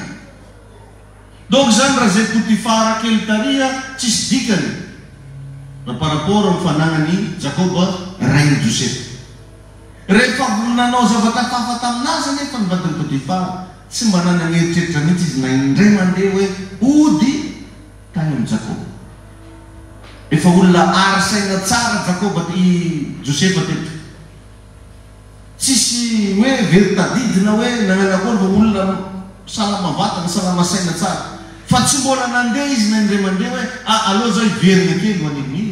donc zany raha zay Potifara kely taria tsisy dikany raha par rapport amin'ny fananany Jakoba rainy Josefa rehefa nanao zavatra tafa taminazy nefa ny vadiny Potifara tsy mba nanany eritreritra mihitsy izy na indray mandeha hoe ody tany amin'ny Jakoba efa olona arisaina tsara Jakoba i Josefa teto tsisy hoe veritadidina hoe nananakory fa olona salama vatana salama saina tsara fa tsy mbola nandeha izy na indray mandeha hoe aloha zao iverina kely maniny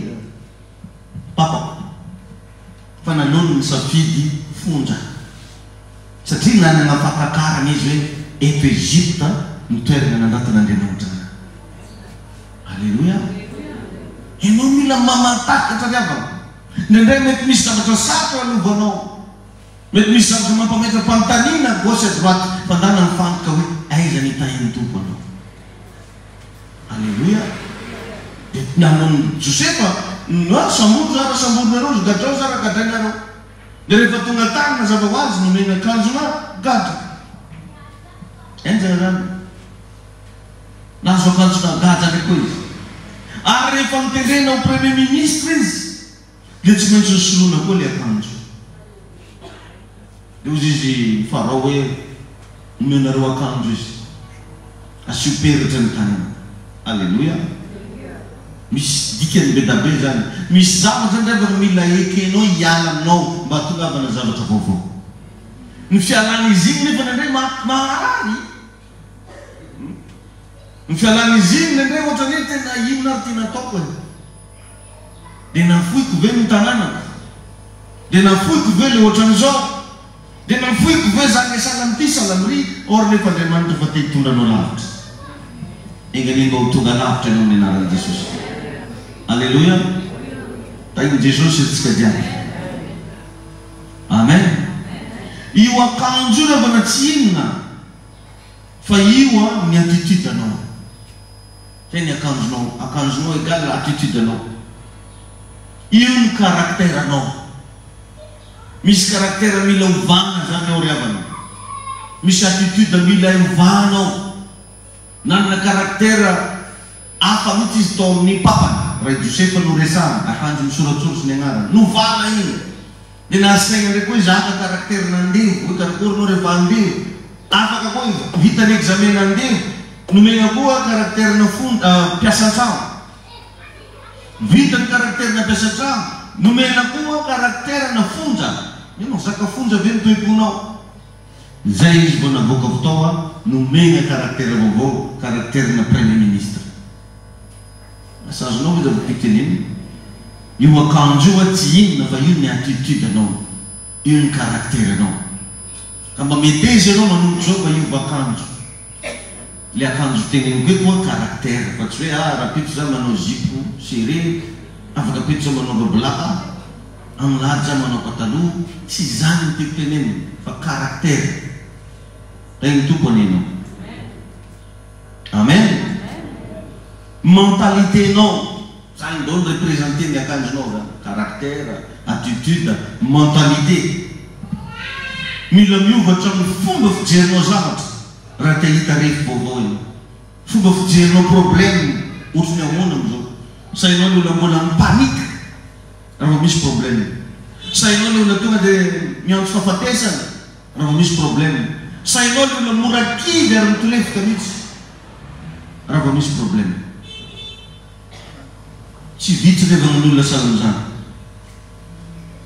papa fa nalony ny safidy fonja satria nanana fatakarana izy hoe eto Egypta ny toerana nandatan'Andriamanitra. Alleluia. Ianao mila mamatakatra riavana ndraindray mety misy zavatra sarotra anovanao mety misy zavatra mampametram-panontaniana gauche à droite fa ndana mifantoka hoe aiza ny tahiny tompo anao Namono Josefa sambono zara sambonareo zogadrao zara gadrainareo. Dia rehefa tonga tany mazava ho azy nomena akanjona gadra. Enjana zany. Nahazo akanjona gadra ndraiky koa izy. Ary rehefa mitendrena ho premier ministre izy dia tsy maintsy soloina koa le akanjo. Dia ozy izy farao hoe nomenareo akanjo izy. Asio peritra ny tanana. Alleluia. Misy dikany be da be zany. Misy zavatra ndraiky mila ekenao hiala aminao mba tongavana zavatra vaovao. Ny fialan'izy igny nefa nandray maharary. Ny fialan'izy igny nandray ohatra hoe tena ino ary tiana ataoko e. Dia nafoiko ve ny tanànako. Dia nafoiko ve le ohatran'izao. Dia nafoiko ve zany salamity salamry or nefa Andriamanitra fa te hitondranao lavitra. Engany mba ho tonga lavitra ianao amin'ny anaran'i Jesosy. Alleluia. Tain'i Jesosy antsika jiaby. Amen. Io akanjo io rehefa tsy inona fa io ny attitude anao. Teny akanjonao égale attitude anao. Io ny caractère anao. Misy caractère mila ovana zany ao riavana. Misy attitude mila ovanao. Nanana caractère hafa mihitsy izy tao amin'ny papany. Ray Josefa no resahana akanjo misoratsoratra ny agnarany. Novana iny. Dia nahasaina ndraiky koa izy haka caractère nandeha. Hoe karakorinao rehefa andeha. Afaka koa vita ny examen nandeha. Nomena koa caractère na mpiasan-trano. Vita ny caractère na mpiasan-trano. Nomena koa caractère na fonja. Ianao zaka fonja ve ny toeponao. Zay izy vao navoaka fotoa nomena caractère vaovao, caractère na premier ministre. Asazonao izy avy io akanjo io tsy inona fa io ny attitude anao. Io ny caractère anao. Ka mba meteza ianao manomboka zao fa io akanjo. Le akanjo teneniko eto koa caractère. Fa tsy hoe rapito za manao zipo serré, afaka pito za manao roblaka, amilady za manao pataloha. Tsy zany ny teko teneny fa caractère. Taigny tompony ianao. Amen. Mentalité non. Zany daholo représenté ny akanjonao zany. Caractère, attitude, mentalité. Mila miovatra amin'ny fomba fijerinao zavatra. Raha te hita rehefa vaovao iny. Fomba fijerinao problème ohatrany ahoana amizao. Sainao le olona mbola mipanika raha vao misy problème. Sainao le olona tonga dia miantso fahafatesana raha vao misy problème. Sainao le olona mora kivy ary mitolefika mihitsy raha vao misy problème. Tsy vitsy rehefa ny olona salan'izany.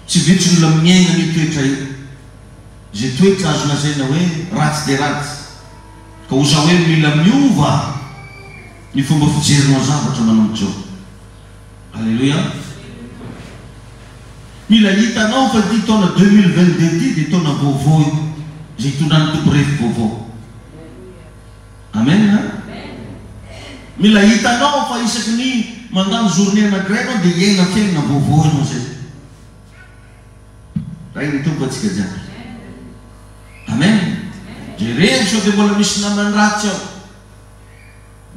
Tsy vitsy ny olona miaina ny toetra io. Zay toetra azo lazaina hoe ratsy dia ratsy. Ka ho zaho hoe mila miova ny fomba fijerinao zavatra manomboka zao. Alleluia. Mila hitanao fa ty taona 2022 ty dia taona vaovao io. Zay hitondrany tompo rehefa vaovao. Amen. Mila hitanao fa isaky ny mandany journée anankiray anao dia hiaina fiainana vaovao ianao zay. Raha iny tompo atsika jiaby. Amen. Jereo sao dia mbola misy namany ratsy ao.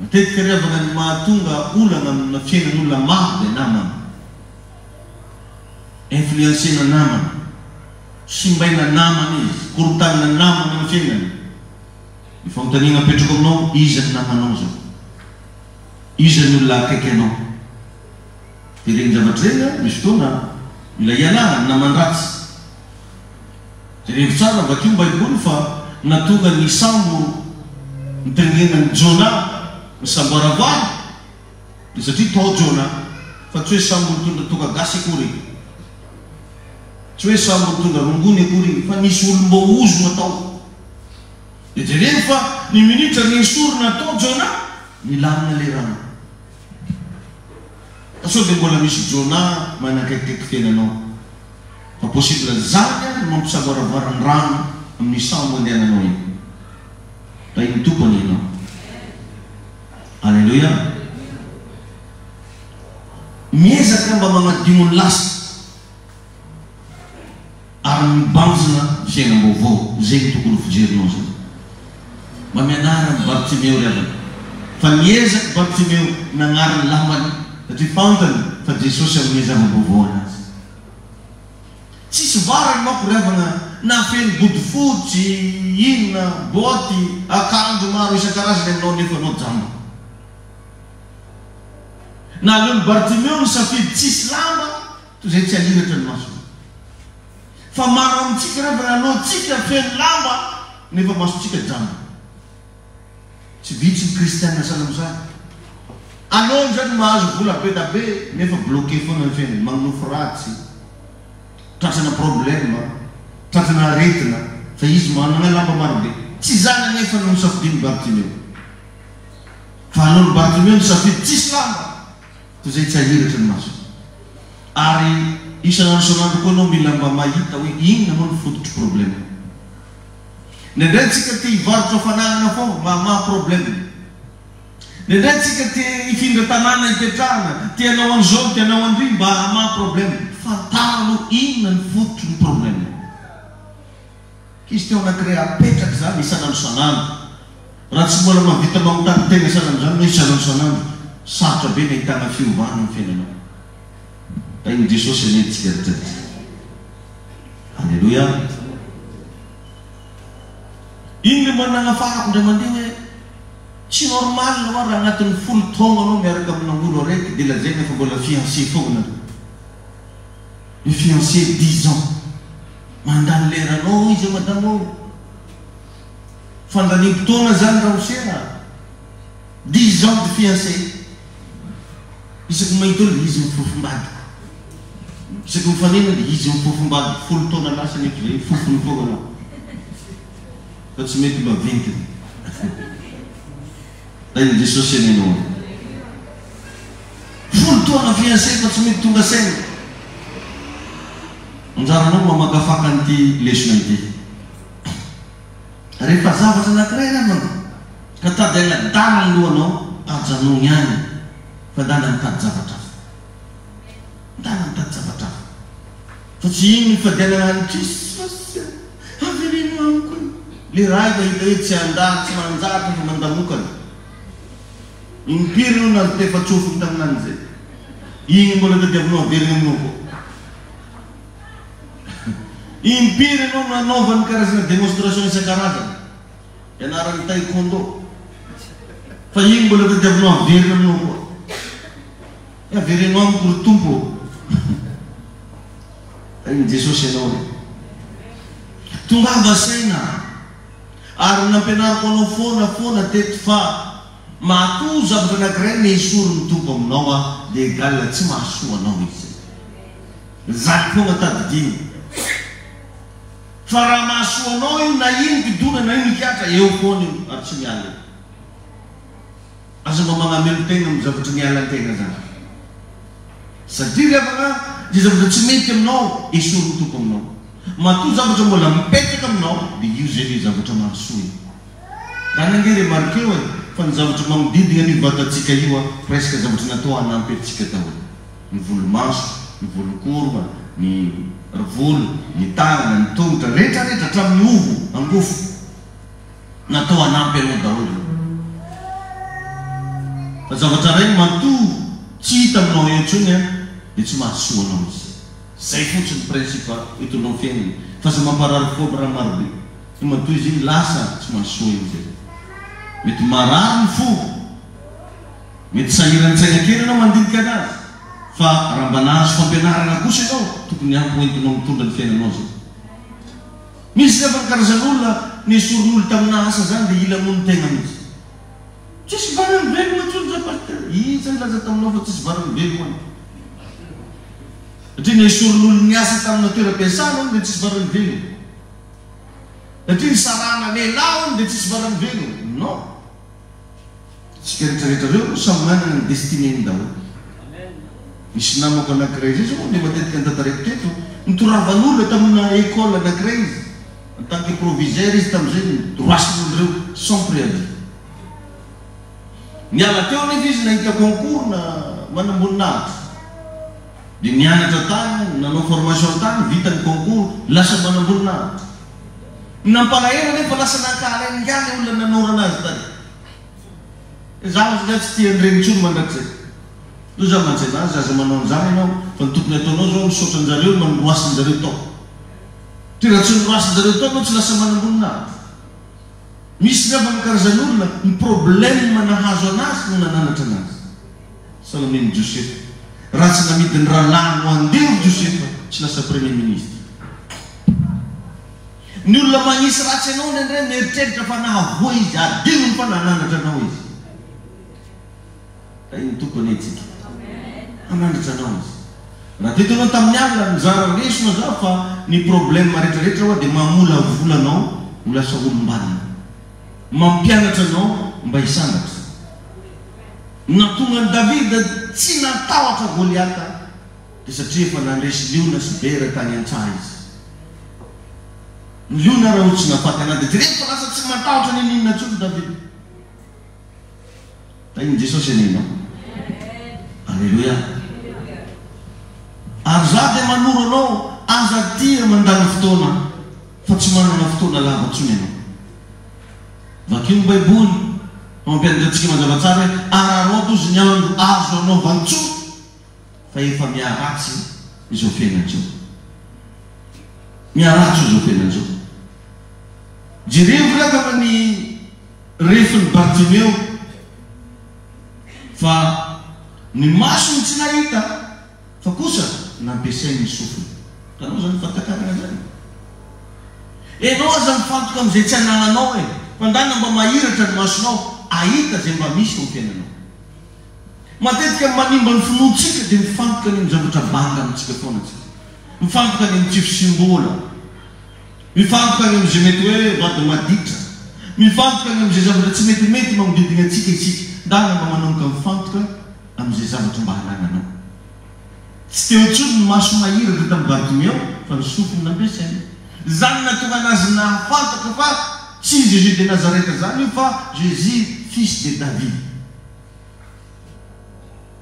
Matetika revana ny mahatonga olana amina fiainan'olona maro dia namana. Influencena namana. Simbaina namana izy. Korotanina namana amin'ny fiainany. Ny fanontaniana apetrako aminao, iza ny namanao zao. Iza ny olona akaiky anao. Dia regny zavatra reny misy fotoana mila ialana namany ratsy. Jereo tsara vakio Baiboly fa natonga ny sambo nitenenany Jona ny sambo aravalo. Dia satria tao Jona fa tsy hoe sambo mitondra toka gasy akory. Tsy hoe sambo mitondra rongony akory fa nisy olom-boaozo natao. Dia jereo fa ny minitra ny esorina tao Jona milamina le rano. Sao dia mbola misy Jona manakaikaiky fiainanao. Fa possible zany mampisavaravaran'ny rano amin'ny sambo andehananao iny. Da iny tompony ianao. Alleluia. Miezaka mba magnadio ny lasa ary mibanjina fiainam-baovao. Zay ny tokony fijerinao zany. Mba mianara ny Bartimeo ry avana. Fa miezaka Bartimeo nagnarany lamany satria fantany fa Jesosy amin'ny zava-baovao anazy. Tsisy varany manko revana na feno bodifotsy, inona, boty, akanjo maro isan-karazany aminao nefa anao jamba. Na aleony Bartimeo ny safidy tsisy lamba toy izay tsy aliratra ny masony. Fa maro amintsika revana alohantsika feno lamba nefa masontsika jamba. Tsy vitsy ny kristianina sana amin'izany. Alohany zany mahazo vola be da be nefa bloqué foana ny fiainany, magnofo ratsy, tratrana problème, tratrana aretina, fa izy manana lamba maro be. Tsy zany nefa no safidiany Bartimeo. Fa alohan'ny Bartimeo ny safidy tsisy lamba toy izay tsy ahiratra ny masony. Ary isan'andro isan'andro koa anao mila mba mahita hoe inona moa ny fototry problème. Nendray tsika ty hivarotra fananana foana maha problème. Nendray tsika ty hifindra tanàna hipetrahana, ty anao an'izao, ty anao andry mba maha problème. Fantaro inona ny fototry ny problème. Izy teo anankiray apetraka zany isan'andro isan'andro. Raha tsy mbola mahavita magnotany tena isan'andro zany hoe isan'andro isan'andro, sarotra be ny ahitana fiovana amin'ny fiainanao. Tain'i Jesosy anentsika rehetrarehetra. Alleluia. Iny le mananafarako ndray mandeha hoe tsy normal loa raha agnatin'ny 10 taona anao miaraka amina olo araiky dia lazaina fa mbola fiancé foana. Le fiancé 10 ans. Mandany leranao izy madamo. Fandanim-potoana zany raha osera. 10 ans de fiancé. Isaky mahita olo izy mifofombady. Isaky mifanena izy mifofombady 10 taona lasa nefa zay fofony foana anao. Fa tsy mety maventiny. Tain'i Jesosy anenao. 10 taona fiancé fa tsy mety tonga saina. Anjaranao mamakafaka an'ity lesona ity. Rehefa zavatra anankiray ramana ka tady anadana ny lohanao, ajanony ihany fa dana mitady zavatra hafa. Dana mitady zavatra hafa. Fa tsy iny mifadiana any Jesosy. Haverino amiko. Le raha mahita hoe tsy andany, tsy manjary fa mandamokana. Impiry no natefa tsofiny taminany zay. Igny mbola tadiavinao averina aminao koa. Impiry no nanaovany karazana démonstration isan-karazany. Ianarany taekwondo. Fa igny mbola tadiavinao averina aminao koa. Averinao amiko ry tompo. Tain'i Jesosy ianao. Tongava saina. Ary nampianariko anao foana teto fa matoa zavatra anankiray ny esorony tompo aminao dia egal tsy mahasoa anao izy. Zany foana tadidiny. Fa raha mahasoa anao io na iny mpidona na iny mikatra eo foana io ary tsy miala. Aza mba magnamelo tegna amin'ny zavatra miala an-tegna zany. Satria revana dia zavatra tsy mety aminao esorony tompo aminao. Matoa zavatra mbola mipetraka aminao dia io zay le zavatra mahasoa. Dany angere markeo fa ny zavatra magnodidina ny vatantsika io presque zavatra natao hanampy antsika daholo. Ny volomaso, ny volokorona, ny volo, ny tanana, ny tongotra, rehetrarehetra hatramin'ny ovo, angofo. Natao hanampy anao daholo. Fa zavatra regny matoa tsy hita aminao eo intsony dia tsy mahasoa anao izy. Zay fotsiny principe hitonao fiainana. Fa sa mamparary fomba raha marobe. Ny matoa izy iny lasa tsy mahasoa izy. Mety marary ny fo. Mety sahiran-tsaina kely anao mandinika anazy. Fa raha mba nahazo fampianarana kosa ianao, tokony hampoentinao mitondra ny fiainanao zay. Misy nefa karazan'olona niesorin'olo tamina asa zany dia ilamon'ny tegna mihitsy. Tsisy varany velona tsony zapasteur. Izy zany laza taminao fa tsisy varany velona. Satria niesorin'olo niasa tamina toeram-piasana dia tsisy varany velona. Satria nisarana lehilahy dia tsisy varany velona. Non. Tsika rehetrarehetra reo samy manana ny destineny daholo. Misy namako anankiray zay zao dia matetika an-tantareko teto nitoravan'olona tamina école anankiray izy. En tant que proviseur izy tamin'izay roasin'olo reo sans préavis. Niala teo nefa izy nahita concours na manamboninahitra. Dia nianatra tany, nanao formation tany, vita ny concours, lasa manamboninahitra. Nampalahelo nefa lasa nankalainy ihany olona nanora anazy tany. Zaho zay tsy tia an'iregny intsony mandrakizay. loza mantsy anazy aza manao an'izany ianao fa ny tokony ataonao zao misaotra an'jareo manoasin'jareo tao ty raha tsy noasin'jareo tao anao tsy lasa manambonina misy ny avana karazan'olona ny problème manahazo anazy no nananatra anazy salameny Josefa raha tsy namidiny rahalahy no andeha Josefa tsy lasa premier ministre ny olona magnisy ratsy anao nendray mieritreritra fa nahavoa izy adino fa nananatra anao izy iny tokony etsika ananatra anao izy raha tetonao tamin'ny alina mizara resona zao fa ny problème rehetrarehetra hoa dia mamola volanao ho lasa olombanina mampianatra anao mba hisanatra natonga ny Davida tsy natahotra Goliata dia satria efa nandresy liona sy bera tany an-tsaha izy ny liona raha ho tsy nafaty anazy dia rehefa lasa tsy matahotra ny ninona tsony Davida da iny Jesosy aninao alleluia ary za dia manoro anao aza tia mandany fotoana fa tsy manana fotoana lava ntsony ianao vakio ny baiboly mampianatsika mazava tsara hoe ararao tozy ny andro azo anao vantsoa fa efa miaratsy izao fiainan'izao miaratsy izao fiainan'izao jereo vilaka ny refiny Bartimeo fa ny masony tsy nahita fa kosa nampiasainy sofiny tanao zany fatakarana zany enao aza mifantoka am'izay tsy anananao e fa ndana mba mahiratra ny masonao ahita zay mba misy ho fiainanao matetika manimba ny finoantsika dia mifantoka ny am'zavatra banga amitsika foana tsika mifantoka ny am'tsifo-simbola mifantoka ny am'zay mety hoe vady maditra mifantoka ny am'zay zavatra tsy metimety magnodidina atsika isika ndana mba manomboka mifantoka am'zay zavatra mba hanananao tsy teo ntsony ny maso mahiratra tamin'ny Bartimeo fa ny sofiny nampiasaina zany natonga anazy nahafantaka fa tsy Jésus de Nazareta zany io fa Jésus fils de David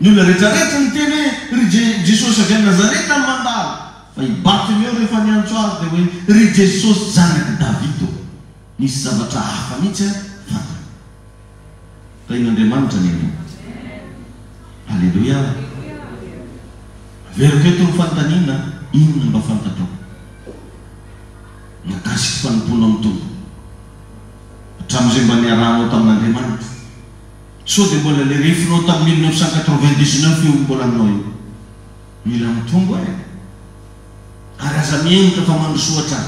ny olona rehetrarehetra ny teny hoe Jesosy avy amin'ny Nazareta ny mandalo fa i Bartimeo rehefa niantso azy dia hoe ry Jesosy zanaky David nisy zavatra hafa mihitsy fantana fa ino Andriamanitra neny alleluia veriko eto ny fantanina inona mba fantatao nakasiky fanompoana amin'ny tombo hatramin'izay mba niarahanao tamin'Andriamanitra sao dia mbola le refinao tamin'ny 1999 io mbola aminao io mila mitombo ary aza mienitra fa mandrosoatra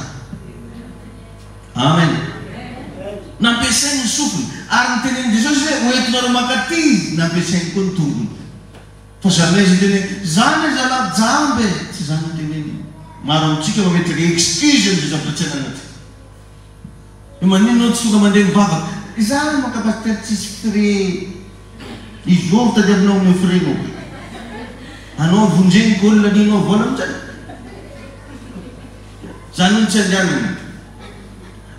amen nampiasainy ny sofiny ary ny tenen'i Jesosy hoe hoentinareo makaty nampiasainy koa ny tombony fa jamais izy teny zany zalahy jambe tsy zany ny teneny maro amitsika mametraka excuse am'zay zavatra tsy ananatsika maninonao tsy tonga mandeha mivavaka zany makapasitera tsisy frais ivory tady aminao me frais-nao anao vonjeniko olona ninao vola amizany zany ony tsy andianana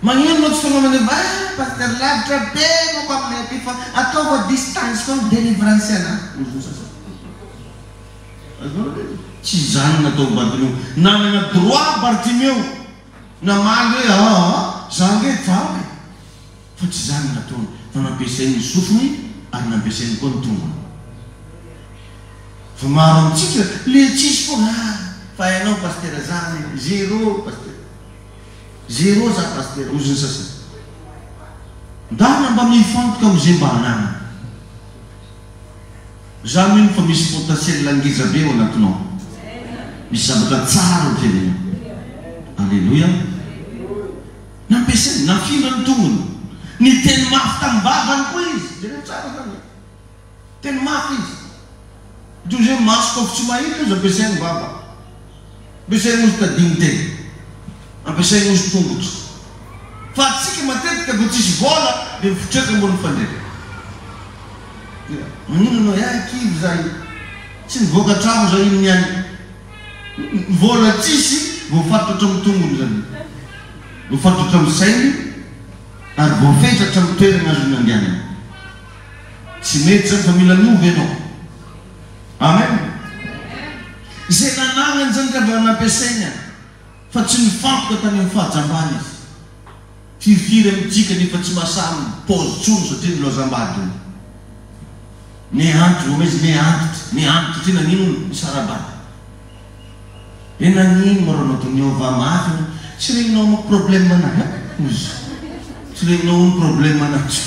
magnenonao tsy tonga mandeha pasitera lavitra be mako aminay aty fa ataova distance fa délivrance ana tsy zany natao Bartimeo nanana droit Bartimeo namaly hoe zange jambe fa tsy zany nataony fa nampiasainy sofiny ary nampiasainy koa ny tongony fa maro amitsika le tsisy foana fa hainao pastera zany zéro pastera zéro za pastera oziny sasany ndana mba mifantoka am'izay mba hanana za mino fa misy potentiel langeza be ao anatinao misy zavatra tsara ho tenena alleluia nampiasainy nafina ny tongony ny teny mafy tambavany koa izy tena tsara zany teny mafy izy toy zay maso kofa tsy mahita izy ampiasainy baba ampiasainy ozy tadiny teny ampiasainy ozy tongotro fa atsika matetika vo tsisy vola dia mifotreka ambony fandreka maninonao kivy zay tsy nivoaka tramo zay iny niany vola tsisy voafatotra amin'ny tongony zany voafatotra amin'ny sainy ary voafetratra amin'ny toerana azo ny andianana tsy mety zany fa mila miovy ianao amen zay nananany zany ka nampiasaina fa tsy mifantoka tany amin'ny fahajambany izy firifiry amitsika nefa tsy mahasamy paozy tsony satria nilazambady Ny antitry vao maizy ny antitry ny nanino ny sarabata. E nanino marao toy ny ova mafy tsy regninao mo problème anahy ozy tsy regninao ny problème anazy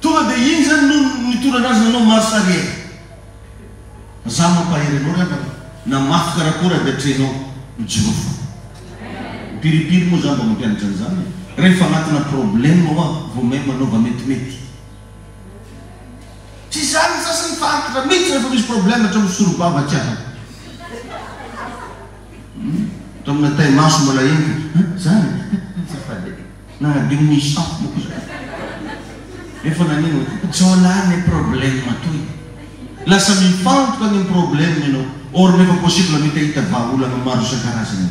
tonga dia iny zany no nitorana azy nanao maro sariera za mampahery anao rana na mafy karakora dia atrenao mijorofo piripiri moa za mba mampianatra an'izany rehefa anatina problème hoa vao may manaova metimety tsy zany sasany fantatra mihitsy rehefa misy problème hatramin'ny sorobaba tsiaha tamina tay maso mbola eniko zany safady nanadio misy afo moko zany efa nanino jolany problème toy lasa mifantoka ny problème ianao or nefa possible mitahita vahaolana maro isan-karazany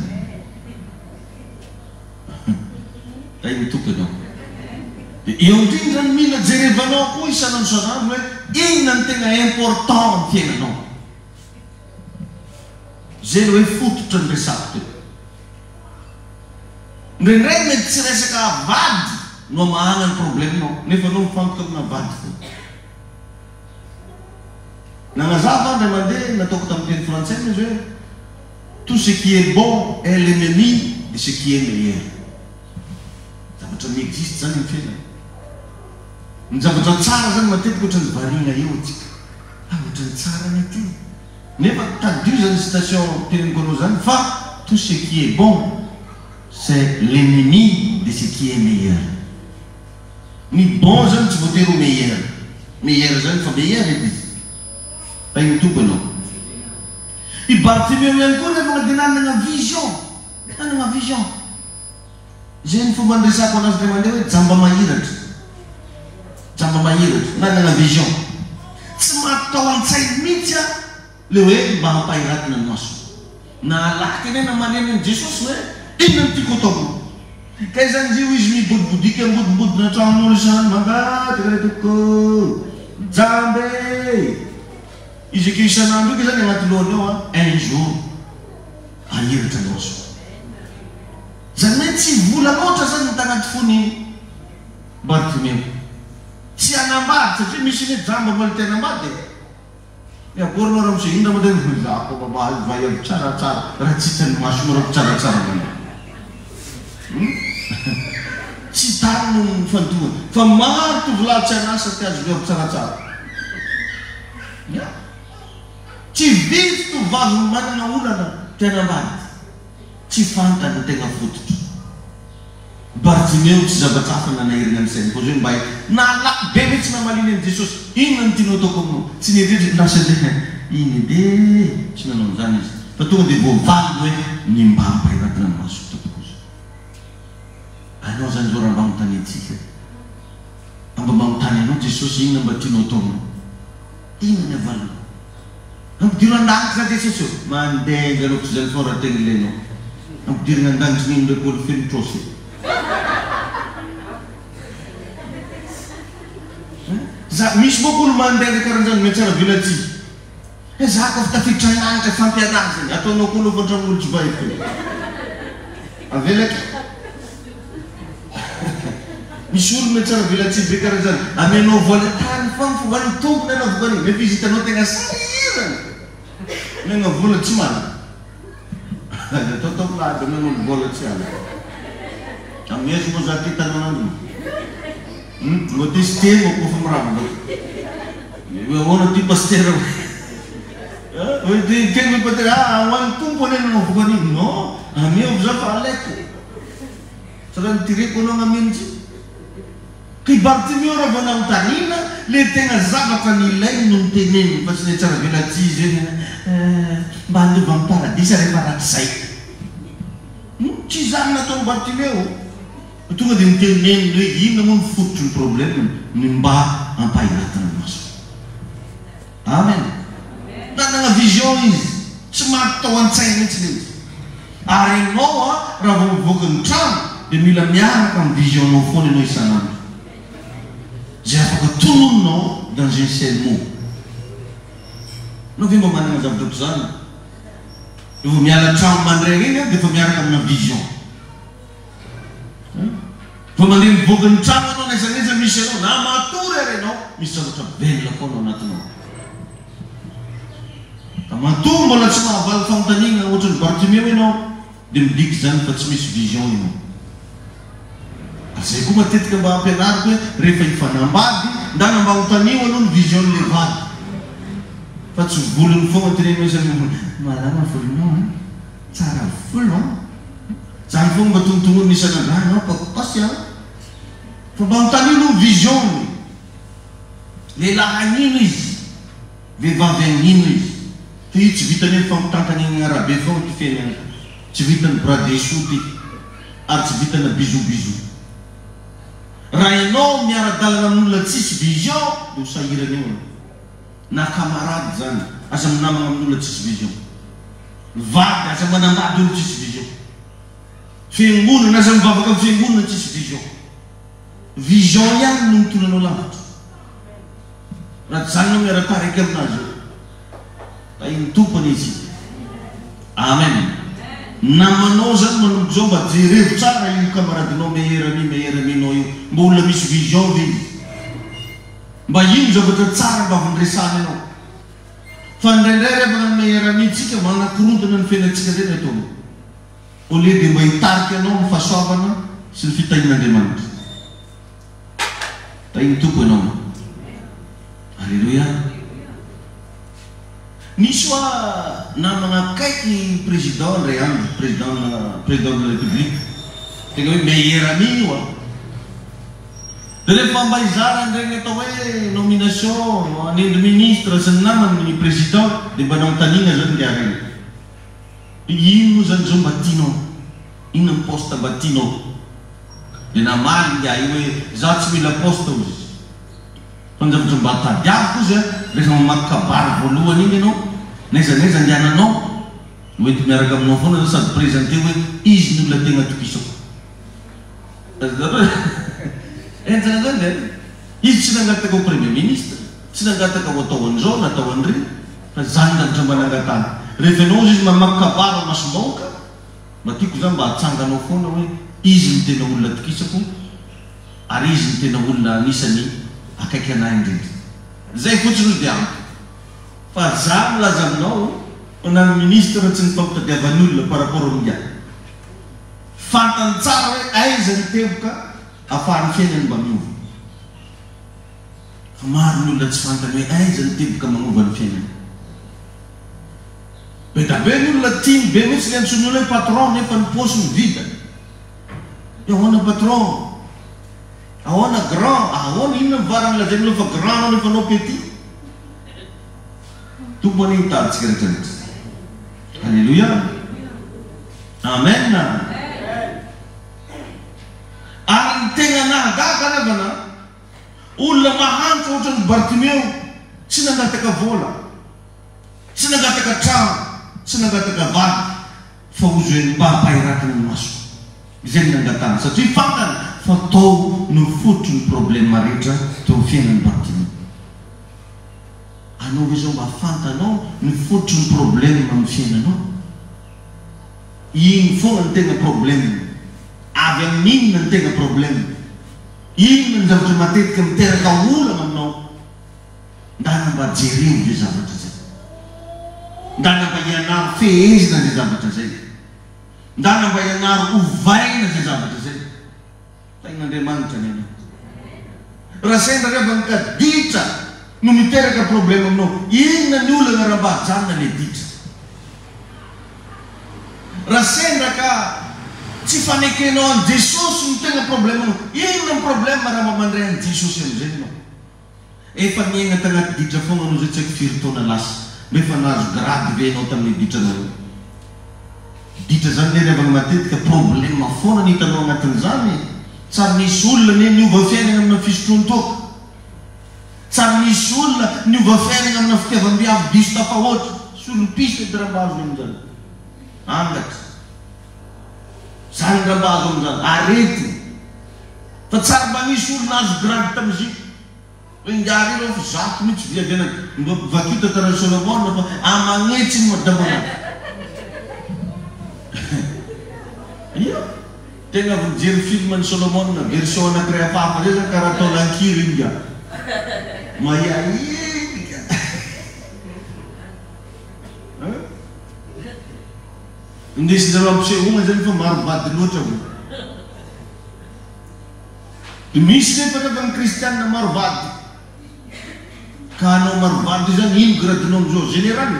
tay mitoky anao eo indrindra zany mila jerevanao koa isanandro isanandro hoe inona ny tena important ny fiainanao zay hoe fototra ny resako teo ndraindray mety tsy resaka vady no mahana ny problèmenao nefa anao mifantoka amina vady fo nanazava ndray mandeha nataoko tamin'ny teny français izy hoe tout ce qui est bon est l'ennemi de ce qui est meilleur zavatra miexiste zany ny fiainana ny zavatra tsara zany matetika ohatrany variana eo atsika ohatrany tsara ny aty nefa tadio zany citation teneniko anao zany fa tout ce qui est bon c'est l'ennemi de ce qui est meilleur ny bon zany tsy voatery ho meilleur zany fa meilleur edy izy tay mitombo anao i Bartimeo ihany koa nefa nandenanana vision nanana vision zay ny fomba andresako anazy le mandeha hoe jamba mahiratra nanana vision tsy matao an-tsainy mihitsy a le hoe mba hampahiratina ny maso na alaky eny na maneny ny Jesosy hoe inona ny tiako ataoko ka izany zio izy mibodibodika ambodimbodina trano izany mangatika le toko jambe izy ake isanandro ika zany agnaty lohany ao un jour ahiratra ny maso zany hoe tsy vola loatra zany ny tagnaty fony Bartimeo tsy anambady satria misy ny jamba mbola ty anambady akorinao raha misy inona moa zako babazy vaiavy tsaratsara raha tsitsany maso marako tsaratsara mana tsy tany no fantoana fa maro tovolahy tsy anasa ty azo viavy tsaratsara tsy vitsy tovavy manana olana ty anambady tsy fantany tegna fototra Bartimeo tsy zavatra hafa nanahirina ny sainy kozy hoe mba nalaky be mihitsy namaliny any Jesosy inona ny tianao ataoko aminao tsy nirindry lasa de iny ede tsy nanao an'izany izy fa tonga dia voavaly hoe ny mba hampahiratina ny maso tokozy anao zany zao raha mba mitany atsika amba mba mitany anao Jesosy inona mba tianao atao aminao inona ny avalina ampidiro an-danitra za Jesosy eo mandenga aloako tsy zany fao raha tegna ilainao ampidirina an-danitry nino ndraiky olo fenitrosy za misy moa olo mandenga karan'izany metsara vilaty zaka fa tafiditra an-danitra fampianazany ataonao koa alofa antramon'olo tsy vahiko avelaky misy olo metsara vilaty be karan'izany amenao vola tany fa mifovany tompony anao vokany me vizitanao tegna sarirany megna vola tsy mana ataotao lady amenao vola tsy ala amezo moa za ty tananandro mo testé mo kofa mirava ahoana ty pastera tegna patera hoan'ny tompo any anao vokany iny non ameo za fa alaiko sa raha nitireko anao gn'ameno ty ka i Bartimeo raha vao nahotanina le tegna zavatra ny ilainy no miteneny fa tsy ne tsara velaty izy eny mba andova amin'ny paradisa rehefa raty zay tsy zany nataony Bartimeo tonga dia miteneniny hoe inona moa mifototry ny problème ny mba hampahiratina ny maso amen nanana vision izy tsy matao an-tsainy mihitsy le izy ary ianao raha vao mivoaka ny trano dia mila miaraka amin'ny vision-nao foana ianao isanandro zay afaka tononinao dans un seul mot nao ve mba manana zavatra ko zany vo miala trano mandray iny dia efa miaraka amina vision fa mandeha mivoaka ny trano anao naizanaiza misy anao na matory ary ianao misy zavatra velona foana ao anatinao. Ka matory mbola tsy mahavaly fanontaniana ohatran'ny Bartimeo ianao dia midiky zany fa tsy misy vision ianao. Zay koa matetika mba ampianariko hoe rehefa hifanambady ndana mba hotanio aloha ny vision-n'le vady. Fa tsy volony foana tenenao izany malama volonao tsara volo zany foana mba tonontonony isan'andro pakopasy a. Fa mba hotanio aloha ny vision-ny. Lehilahy anino izy, vehivavy anino izy. Fa io tsy vitany hoe fampitantany arabe foana ty fiainana. Tsy vitany bradé soty ary tsy vitany bizo-bizo. Raha ianao miara-dalana amin'olona tsisy vision dia ho sahirana eo. Na kamarady zany aza minamana amin'olona tsisy vision. Vady aza manambady olo tsisy vision. Fiangonana aza mivavaka amin'ny fiangonana tsisy vision. Vision ihany no mitonanao lavitra. Raha zany no miara-tarika aminazy eo. Da iny tompony izy. Amen. Namanao zany manomboka zao mba jerevo tsara io kamaradinao meherami-nao io. Mba olona misy vision ve izy. Mba ino zavatra tsara mba avindresana ianao. Fa indraindray rehefa na meherami-tsika manakorontana ny fiainantsika zay atao. Au lieu dia mba hitarika ianao ny fahasoavana sy ny fitahin'Andriamanitra. Da iny tompo ianao. Alléluia. Nisy hoa namana akaiky président ray andro, président de la République. Tena hoe meilleur ami io a. Dia rehefa mba hizara an'ireny atao hoe nomination an'endry ministre sy ny namany ny président dia mba naontaniana zany ny areny. Ino zany zao mba tianao? Ino ny poste mba tianao? Dia namaly dia io hoe za tsy mila poste ozy. Fa ny zavatra mba tadiaviko ozy a rehefa mamaky kabary voalohany iny ianao naiza andiananao mety miaraka aminao foana zao sady présenté hoe izy ny olona tegna tokisako. Enjana zany izy tsy nangataka ho premier ministre, tsy nangataka ho atao an'izao na atao an'ireny, fa zany zavatra mba nangatana. Rehefa ianao izy mamaky kabary masom-bahoaka, mba tiako zany mba hatsanganao foana hoe izy ny tena olona tokisako ary izy ny tena olona anisany akaiky anahy indrindra. Zay fotsiny ozy dia ampy. Fa za milaza aminao na ny ministre tsy ny fampitadiavan'olona par rapport amin'ny gars. Fantany tsara hoe aiza ny tevoka ahafahan'ny fiainany mba miova. Fa maro ny olona tsy fantany hoe aiza ny tevoka magnova ny fiainany. Be da be ny olona tiany be mihitsy ny antsoiny olona hoe patron nefa ny posiny vita. Ahoana patron? Ahoana grand? Ahoana inona mivarana lazainy loha fa grand anao nefa anao petit? Tombony hitantsika rehetrarehetra. Alléluia. Amen. Ary ny tegna nahagaga anavana olona mahantra ohatran'ny Bartimeo tsy nangataka vola, tsy nangataka trano, tsy nangataka vady, fa ozy hoe mba hampahirakiny ny maso. Izay ny nangatana satria fantany fa tao no fototry ny problème rehetra tao fiainan'ny Bartimeo. Anao izao mba fantanao ny fototry ny problème amin'ny fiainanao. Iny foana ny tegna problème. Avy amin'inona ny tegna problème. Inona ny zavatra matetika miteraka olana aminao. Ndana mba jereo zay zavatra zay. Ndana mba hianaro fehezina zay zavatra zay. Ndana mba hianaro ovaina zay zavatra zay. Tain'Andriamanitra ny anao. Raha sendra rehefa mikaditra no miteraka problème aminao, inona ny olana raha mba hajanona le ditra. Raha sendra ka tsy fanekenao an Jesosy ny tegna problème anao, inona ny problème raha mba mandray an Jesosy am'izay anao. Efa niaina tagnaty ditra foana anao zay tsy haiko firy taona lasa, nefa nahazo grady ve anao tamin'ny ditra anao. Ditra zany le rehefa matetika problème foana ny hitanao anatin'izany. Tsary nisy olona ne niova fiainana amina fisotroan-toaka. Tsary nisy olona niova fiainana amina fitiavam-biavy diso tafahoatra. Solopisa edy raha mba azo amin'izany. Angatra. Zany raha mba azo amin'izany. Arety. Fa tsary mba nisy olona azo grady tamin'izy. Hoe ngary ireo fa zato mihitsy viavianana. Mba vakita tara Solomon fa amagnetsy ny madamana. Ia. Tena mijery film ny Solomon, version anankiray hafahafa zay zany karaha atao lankiry iny ga. Mahiahika. Indesinareo ampisehoana zany fa maro vady loatra ho. Misy nefa rehefa ny kristianina maro vady. Ka anao maro vady zany ino gradinao amizao général.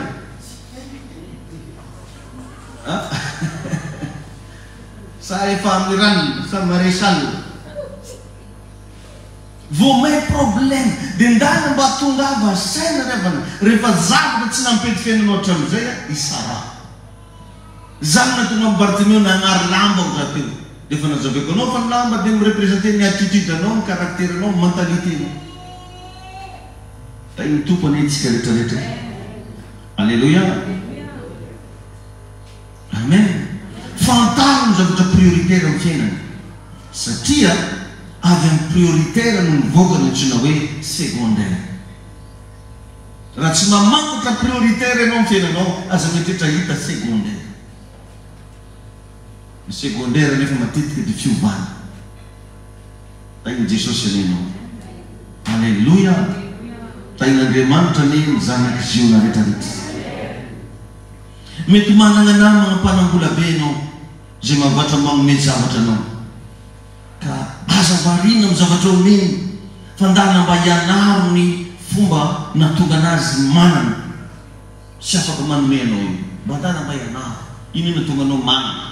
Sa efa amin'ny ranona, sa maresal. Vao may problème, dia ndana mba tongava saina rehefa zavatra tsy nampety fiainanao hatramin'izay isara. Zany na tonga amin'ny Bartimeo nagnary lamba ho raha teo. Dia efa nazaveko anao fa ny lamba dia mirepresente ny attitude anao, ny caractère anao, ny mentalité anao. Da iny tompony itsika rehetrarehetra. Alléluia. Amen. Fantaro ny zavatra prioritaire amin'ny fiainana. Satria avy amin'ny prioritaire no mivoaka ny antsoina hoe secondaire. Raha tsy mamantatra prioritaire ianao amin'ny fiainanao, aza mietrehitra hita secondaire. Ny secondaire nefa matetika dia fiovana. Da iny Jesosy anenao. Alléluia. Tain'Andriamanitra ne ny zanaky ziona rehetrarehetra. Mety manana namana mpanambola be ianao zay mavatra magnome zavatra anao. Ka aza variana amin'ny zavatra omeny, fandana mba hianaro ny fomba natonga anazy manana. Tsy afaka manome anao io. Mba dana mba hianaro. Ino natonga anao manana?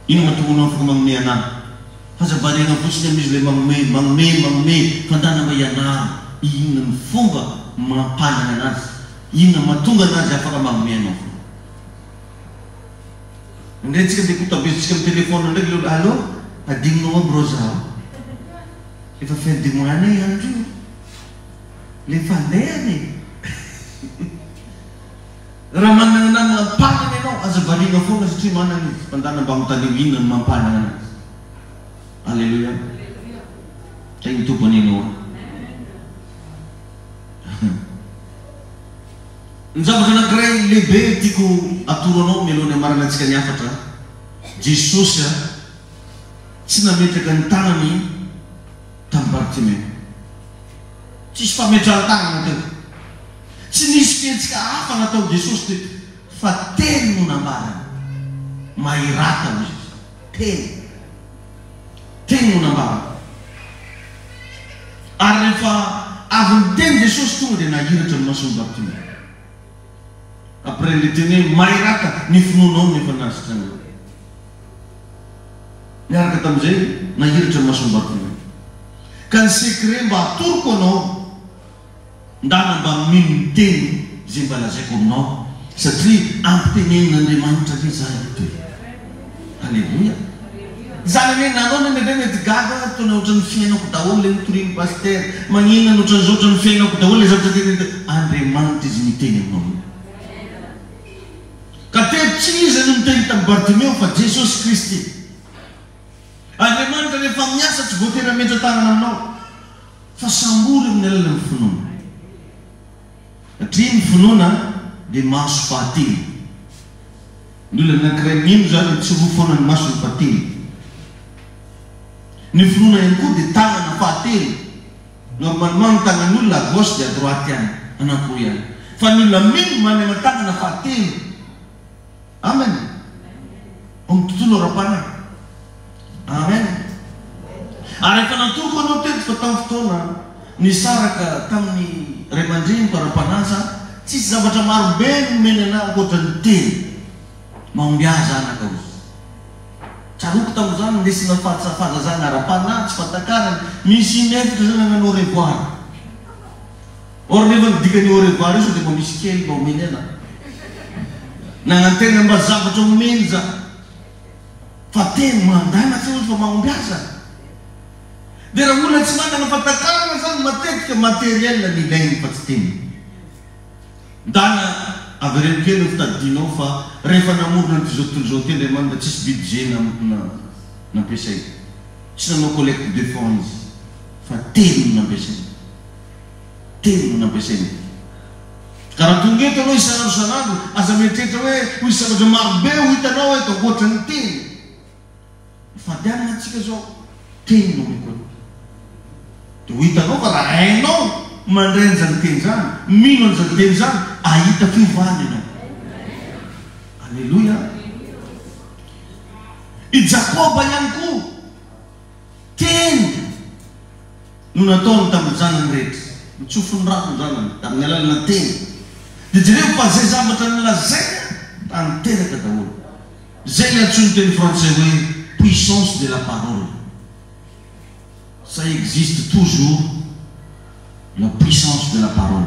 Ino mahatonga anao afaka magnome anazy? Aza variana fotsiny amin'izy ilay magnome, fandana mba hianaro. Inona ny fomba mampanana anazy? Inona mahatonga anazy afaka magnome anao? Ndray tsika dia kotabezitsika amin'ny telefona ndraiky leo, allo, adinonao aby rô zaho. Efa fin de mois nay andro io. Le fandehany. Raha manana namana mampanana ianao, aza variana foana satria manana izy. Fandana mba mitaneo inona ny mampanana anazy. Alléluia. Tegny tompony ianao. Ny zavatra anankiray lehibe tiako atoro anao mialohan'ny hamarana antsika ny hafatra. Jesosy tsy nametraka ny tanany tamin'ny Bartimeo. Tsisy fametrahana-tanana teo. Tsy nisy fihetsika hafa natao Jesosy teo, fa teny no nambarany. Mahirata ho izy. Teny no nambarany. Ary rehefa avy niteny Jesosy tonga dia nahiratra ny mason'ny Bartimeo. Après le tenir mahiraka ny finoanao nefa nasitrana. Niaraka tamin'izay nahiratra ny mason'ny Bartimeo. Ka ny secret mba atoroko anao ndana mba mino ny teny zay mba lazaiko aminao, satria ampitenen'Andriamanitra le zany toy. Alléluia. Zany hoe nanao nendray mety gaga tona ohatran'ny fiainako daholo le mitoriny paster, magnina ohatran'izao ohatran'ny fiainako daholo le zavatra teny Andriamanitra izy miteny aminao. Ka teo tsy izy no miteny tamin'ny Bartimeo fa Jesosy Kristy. Andriamanitra rehefa miasa tsy voatery hametra tanana aminao, fa sambory amin'ny alalan'ny finoana. Satria ny finoana dia maso fahatelo. Ny olona anankiray mino zany tsy roa foana ny maso ny fahatelo. Ny finoana ihany koa dia tanana fahatelo. Normalement ny tanan'olona à gauche dia à droite ihany, anankiroa ihany. Fa ny olona mino manana tanana fahatelo. Amen. Amin'ny tontolo ara-panahy. Amen. Ary efa natoroko anao teto fa tamin'ny fotoana nisaraka tamin'ny ray aman-dreniko ara-panahy, tsisy zavatra maro be nomeny anahy ohatran'ny teny. Mahombiaza anaka ozy. Tsaroko tamin'izany ndesina fahazazana ara-panahy tsy fatakarany, misy inefitra zany nagnano au revoir. Or nefa nidikany au revoir io sao dia mba misy kely mba omeny anahy. Nagnantena mba zavatra omeny za. Fa teny mandana fe ozy fa mahombiaza. Dia raha olona tsy manana fatakarana zany matetika materiel ny ilainy fa tsy teny. Ndana avereno kely fitadinao fa rehefa namorona ny tizao teny Andriamanitra tsisy budget nampiasay. Tsy nanao collecte de fonds izy. Fa teny no nampiasainy. Teny no nampiasainy. Karaha tonga eto anao isanandro aza mietrehitra hoe hoy zavatra maro be ho hitanao eto ankoatra ny teny. fadianana antsika zao teny no mikoa dia ho hitanao fa raha hainao mandray an'izany teny zany mino an'izany teny zany ahita fiovana ianao. Alleluia. I Jakoba ihany koa teny no nataony tamin'ny zanany rehetra, nitsofony rano zanany tamin'ny alalana teny. Dia jereo fa zay zavatra nolazaina tanteraka daholo. Zay le antsoiny teny français hoe puissance de la parole. Ça existe toujours, la puissance de la parole.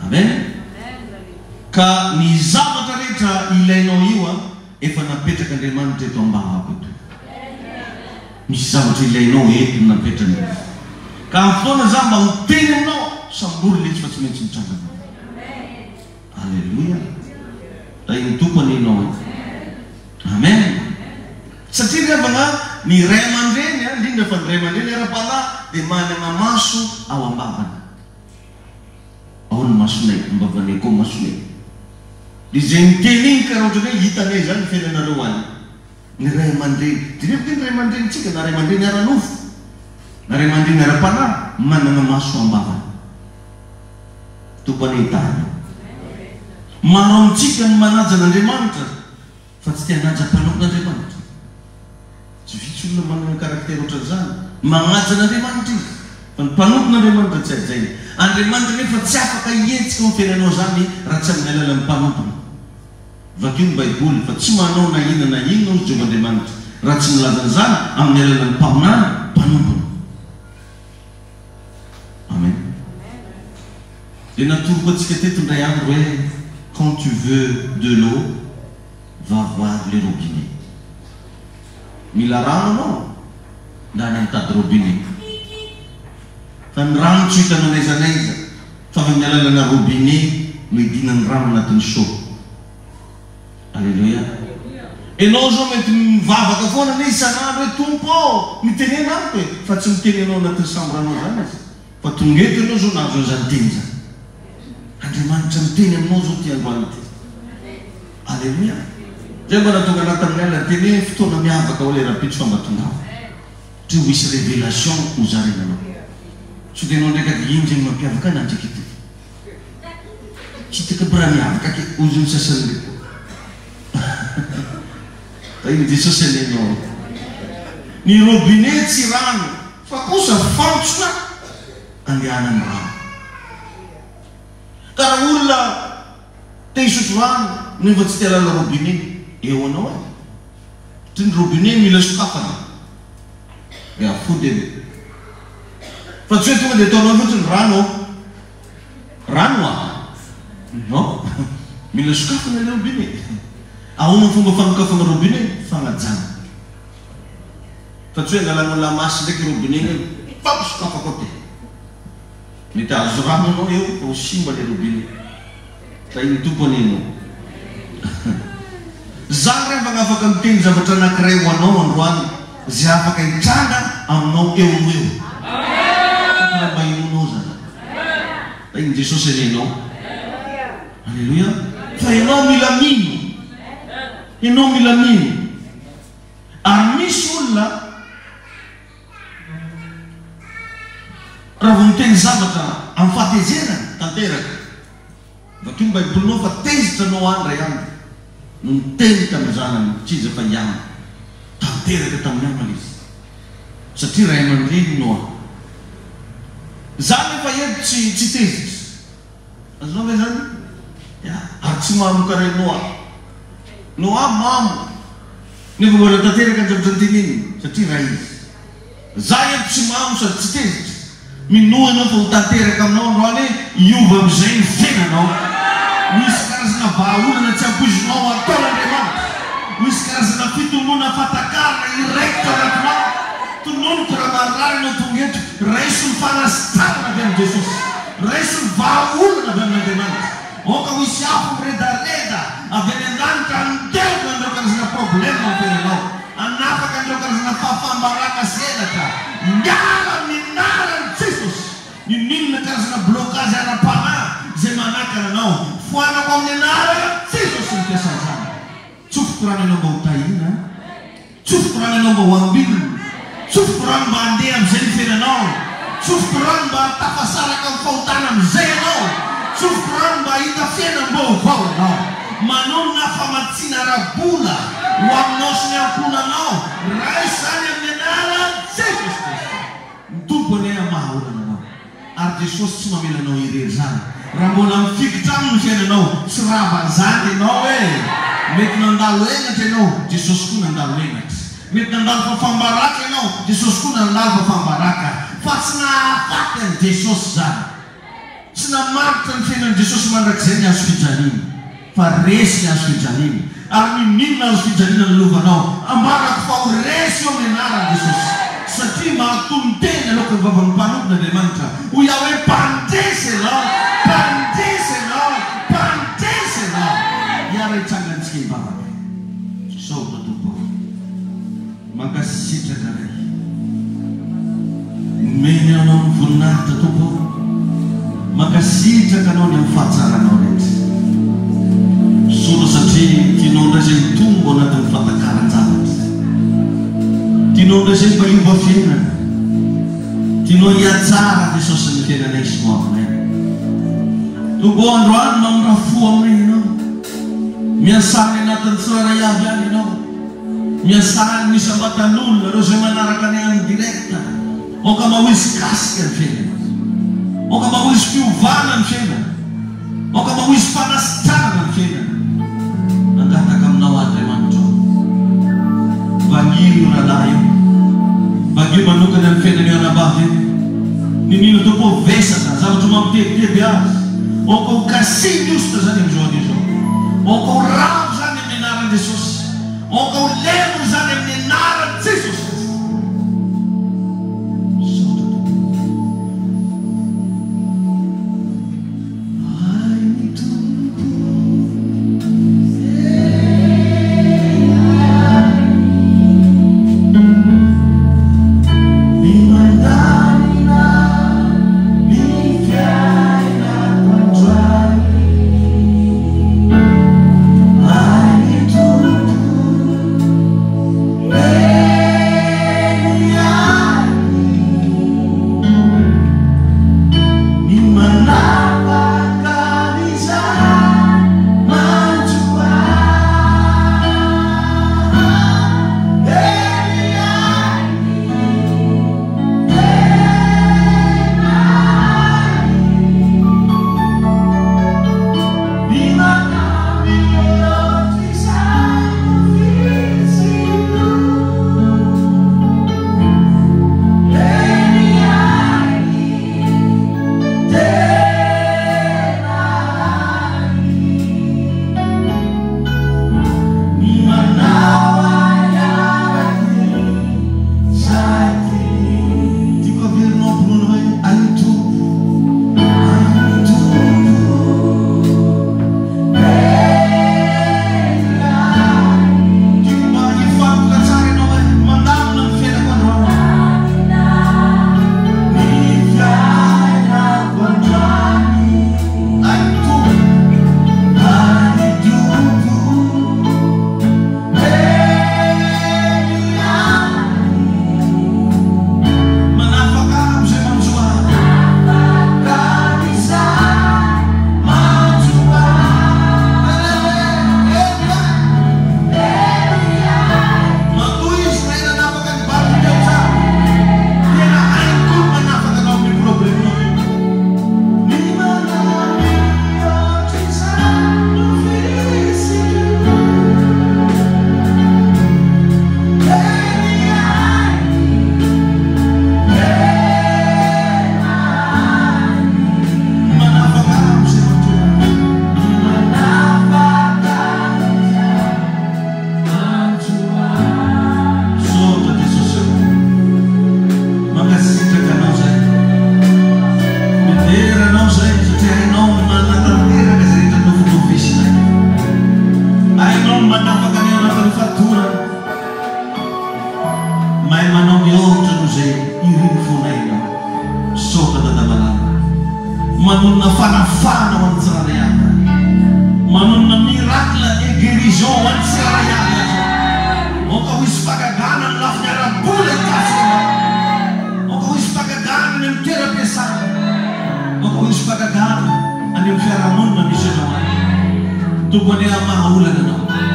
Amen. Ka ny zavatra rehetra ilainao io efa napetraka Andriamanitra eto ambavako eto. Misy zavatra ilainao eto napetraka. Ka amin'ny fotoana za mba miteny aminao sambory le tsy fa tsy maintsy mitrangana. Alleluia. Tay ny tompony ianao. Amen. Satria revana ny ray aman-dreny indrindra fa ny ray aman-dreny ara-panahy dia manana maso ao ambavana. Ao ny masonay, ambavanay koa masonay. Dia izay miteny iny ka raha ohatra hoe hitanay zany fiainanareo any. Ny ray aman-dreny. Dia rehefa ny ray aman-drenitsika na ray aman-dreny ara-nofo na ray aman-dreny ara-panahy manana maso ao ambavana. Tompany hitany. Maro amintsika ny manaja an'Andriamanitra fa tsy tia hanaja mpanompon'Andriamanitra. Tsy vitsy olona manana karaktera ohatran'izany. Manaja an'Andriamanitra izy fa ny mpanompon'Andriamanitra tsy hajainy. Andriamanitra nefa tsy afaka hientsika amin'ny fiainanao zany raha tsy amin'ny alalan'ny mpanompona. Vakio ny Baiboly fa tsy manao na inona izy Jehovahandriamanitra raha tsy milaza an'izany amin'ny alalan'ny mpamonana mpanompona. Amen. Dia natoroko antsika teto indray andro hoe quand tu veux de l'eau, va voir le robinet. Mila rano anao, ndany mitady robinet. Fa ny rano tsy hitanao n'aiza n'aiza, fa avy amin'ny alalana robinet no idinany rano anatin'ny seau. Alléluia. Ianao zao mety mivavaka foana ne isan'andro hoe tompo mitenena amiko hoe fa tsy mitenenao anatin'ny sambranao zany azy. Fa tongeto ianao zao nahazo an'izany teny zany. Andriamanitra miteny aminao zao ty androany ty. Alleluia. Zay mba natonga anaty amin'ny alina teny hoe fotoana miavaka ho lera-pitso fambatongava. Tsy ho misy révélation ho zarenanao. Tsy tenao ndraika ino zay mampiavaka nandraiky ity. Tsy hitaka bra miavaka ke ozony sasany le koa. Ta iny Jesosy alenao. Ny robinet tsy rano fa kosa fantsona andehanany rano. Karaha olona te hisotro rano nefa tsy tia lala robinet eo anao ay. Ty ny robinet mila sokafana dia afody. Fa tsy hoe tonga dia ataonao fotsiny rano non, mila sokafana le robinet. Ahoana ny fomba fanokafana robinet? Fagnajana. Fa tsy hoe angalanao lamasy ndraiky robinet iny fampisokafako te. Mety azo rano anao eo fa ho simba le robinet. Fa iny tompony ianao. Zany rehefa afaka miteny zavatra anankiray ho anao androany zay afaka hitranga aminao eo no eo. Mba inonao zany. Fa iny Jesosy alenao. Alleluia. Fa ianao mila mino. Ianao mila mino. Ary misy olona raha vao miteny zavatra amin'ny fahatezerana tanteraka. Vakio ny Baibolinao fa tezitra anao andra ihany no miteny tamin'ny zanany tsy izy fa ihany tanteraka tamin'ny amana izy. Satria ray aman-dreny Noa. Zany efa eto tsy tezitra. Azonao ve zany? Ary tsy mamo karay Noa mamo. Nefa mbola tanteraka ny zavatra nyteneniny satria raha izy. Za eto tsy mamo sady tsy tezitra. Minoa anao fa ho tanteraka aminao androany hiova amin'izay ny fiainanao. Misy karazana vahaolana tsy ampoizinao ataon'Andriamanitra. Misy karazana fitonoana fatakarana iraikitra anatinao. Tononoko raha marary anao tonga eto. Raiso ny fanasitranana avy amin'ny Jesosy. Raiso ny vahaolana avy amin'Andriamanitra. Oka ho isy afo miredareda avy any an-danitra andeona andreo karazana problème amin'ny fiainanao. Anafaka andreo karazana fahafambarana selatra. Miara minarany Jesosy. Ninona karazana blocage ara-panahy zay manakana anao. Foanako amin'ny anarana Jesosy ny fiasany zany. Tsofoko rano ianao mba ho tahina. Tsofoko Tsofokorana anao mba ho ambinina. Tsofokorana mba handeha amin'izay nifenanao. Tsofokorana mba tafasaraka amin'ny fahotana amin'izay anao. Tsofokorana mba hita fiainam-baovao anao. Manomana famatsiana ara-bola ho aminao sy ny ankonanao. Raha izany amin'ny anaran'i Jesosy Kristy. Ny tompony mahaolana anao. Ary Jesosy tsy mamelanao irery zany. Raha mbola mifikitra aminy ny fiainanao, tsy rahavanzany ianao mety nandalo enatra ianao, Jesosy koa nandalo enatra. Mety nandalo fafambaraka ianao, Jesosy koa nandalo fafambaraka. Fa tsy nahafaty an'i Jesosy zany. Tsy namaritra ny fiainan'i Jesosy mandrakizay ny azo fijaliana. Fa resy ny azo fijaliana. Ary ninona azo fijaliana ny lovanao? Ambarako fa ho resy eo amin'ny anaran'i Jesosy. Satria mahatony teny aloha ny vavan'ny mpanompo n'Andriamanitra. Ho iaho hoe mpandresy ianao, mpandresy ianao, mpandresy ianao. Iara hitsangantsika hivavaka. Sao tompo. Mankasitraka ray. Meny anao ny voninahitra tompo. Mankasitraka anao ny amin'ny fahatsaranao rehetra. Solo satria tianao indray izay mitombo anatin'ny fatakaran-javatra. Tianao indray izay mba hiova fiainana. Tianao hiatsara Jesosy ny fiainanay sy moavinay. Tombo androany mamorafo aminay ianao. Miasany anatin'ny tsirairay avy any ianao. Miasany misy ambatan'olona ireo izay manaraka ny any direkta. Oka mahoisy kasika ny fiainana. Oka mahoisy fiovana ny fiainana. Oka mahoisy fanasitrana ny fiainana. Nangataka aminao Andriamanitra. Vangiro rahalahy io. Vangiro manokana amin'ny fiainana io anabavy io. Ninino tompo vesaka, zavatra mampitebiteby azy. Oka ho kasiny ositra zany amin'izao an'izao. Oka ho ravo zany amin'ny anaran'i Jesosy. Oka ho lemo zany amin'ny anaran'i Jesosy. manonna fanafana ho an'ny tsirairay manonna miracle et guérison ho an'ny tsirairay moka ho isy fagagana tokony mahaolana anao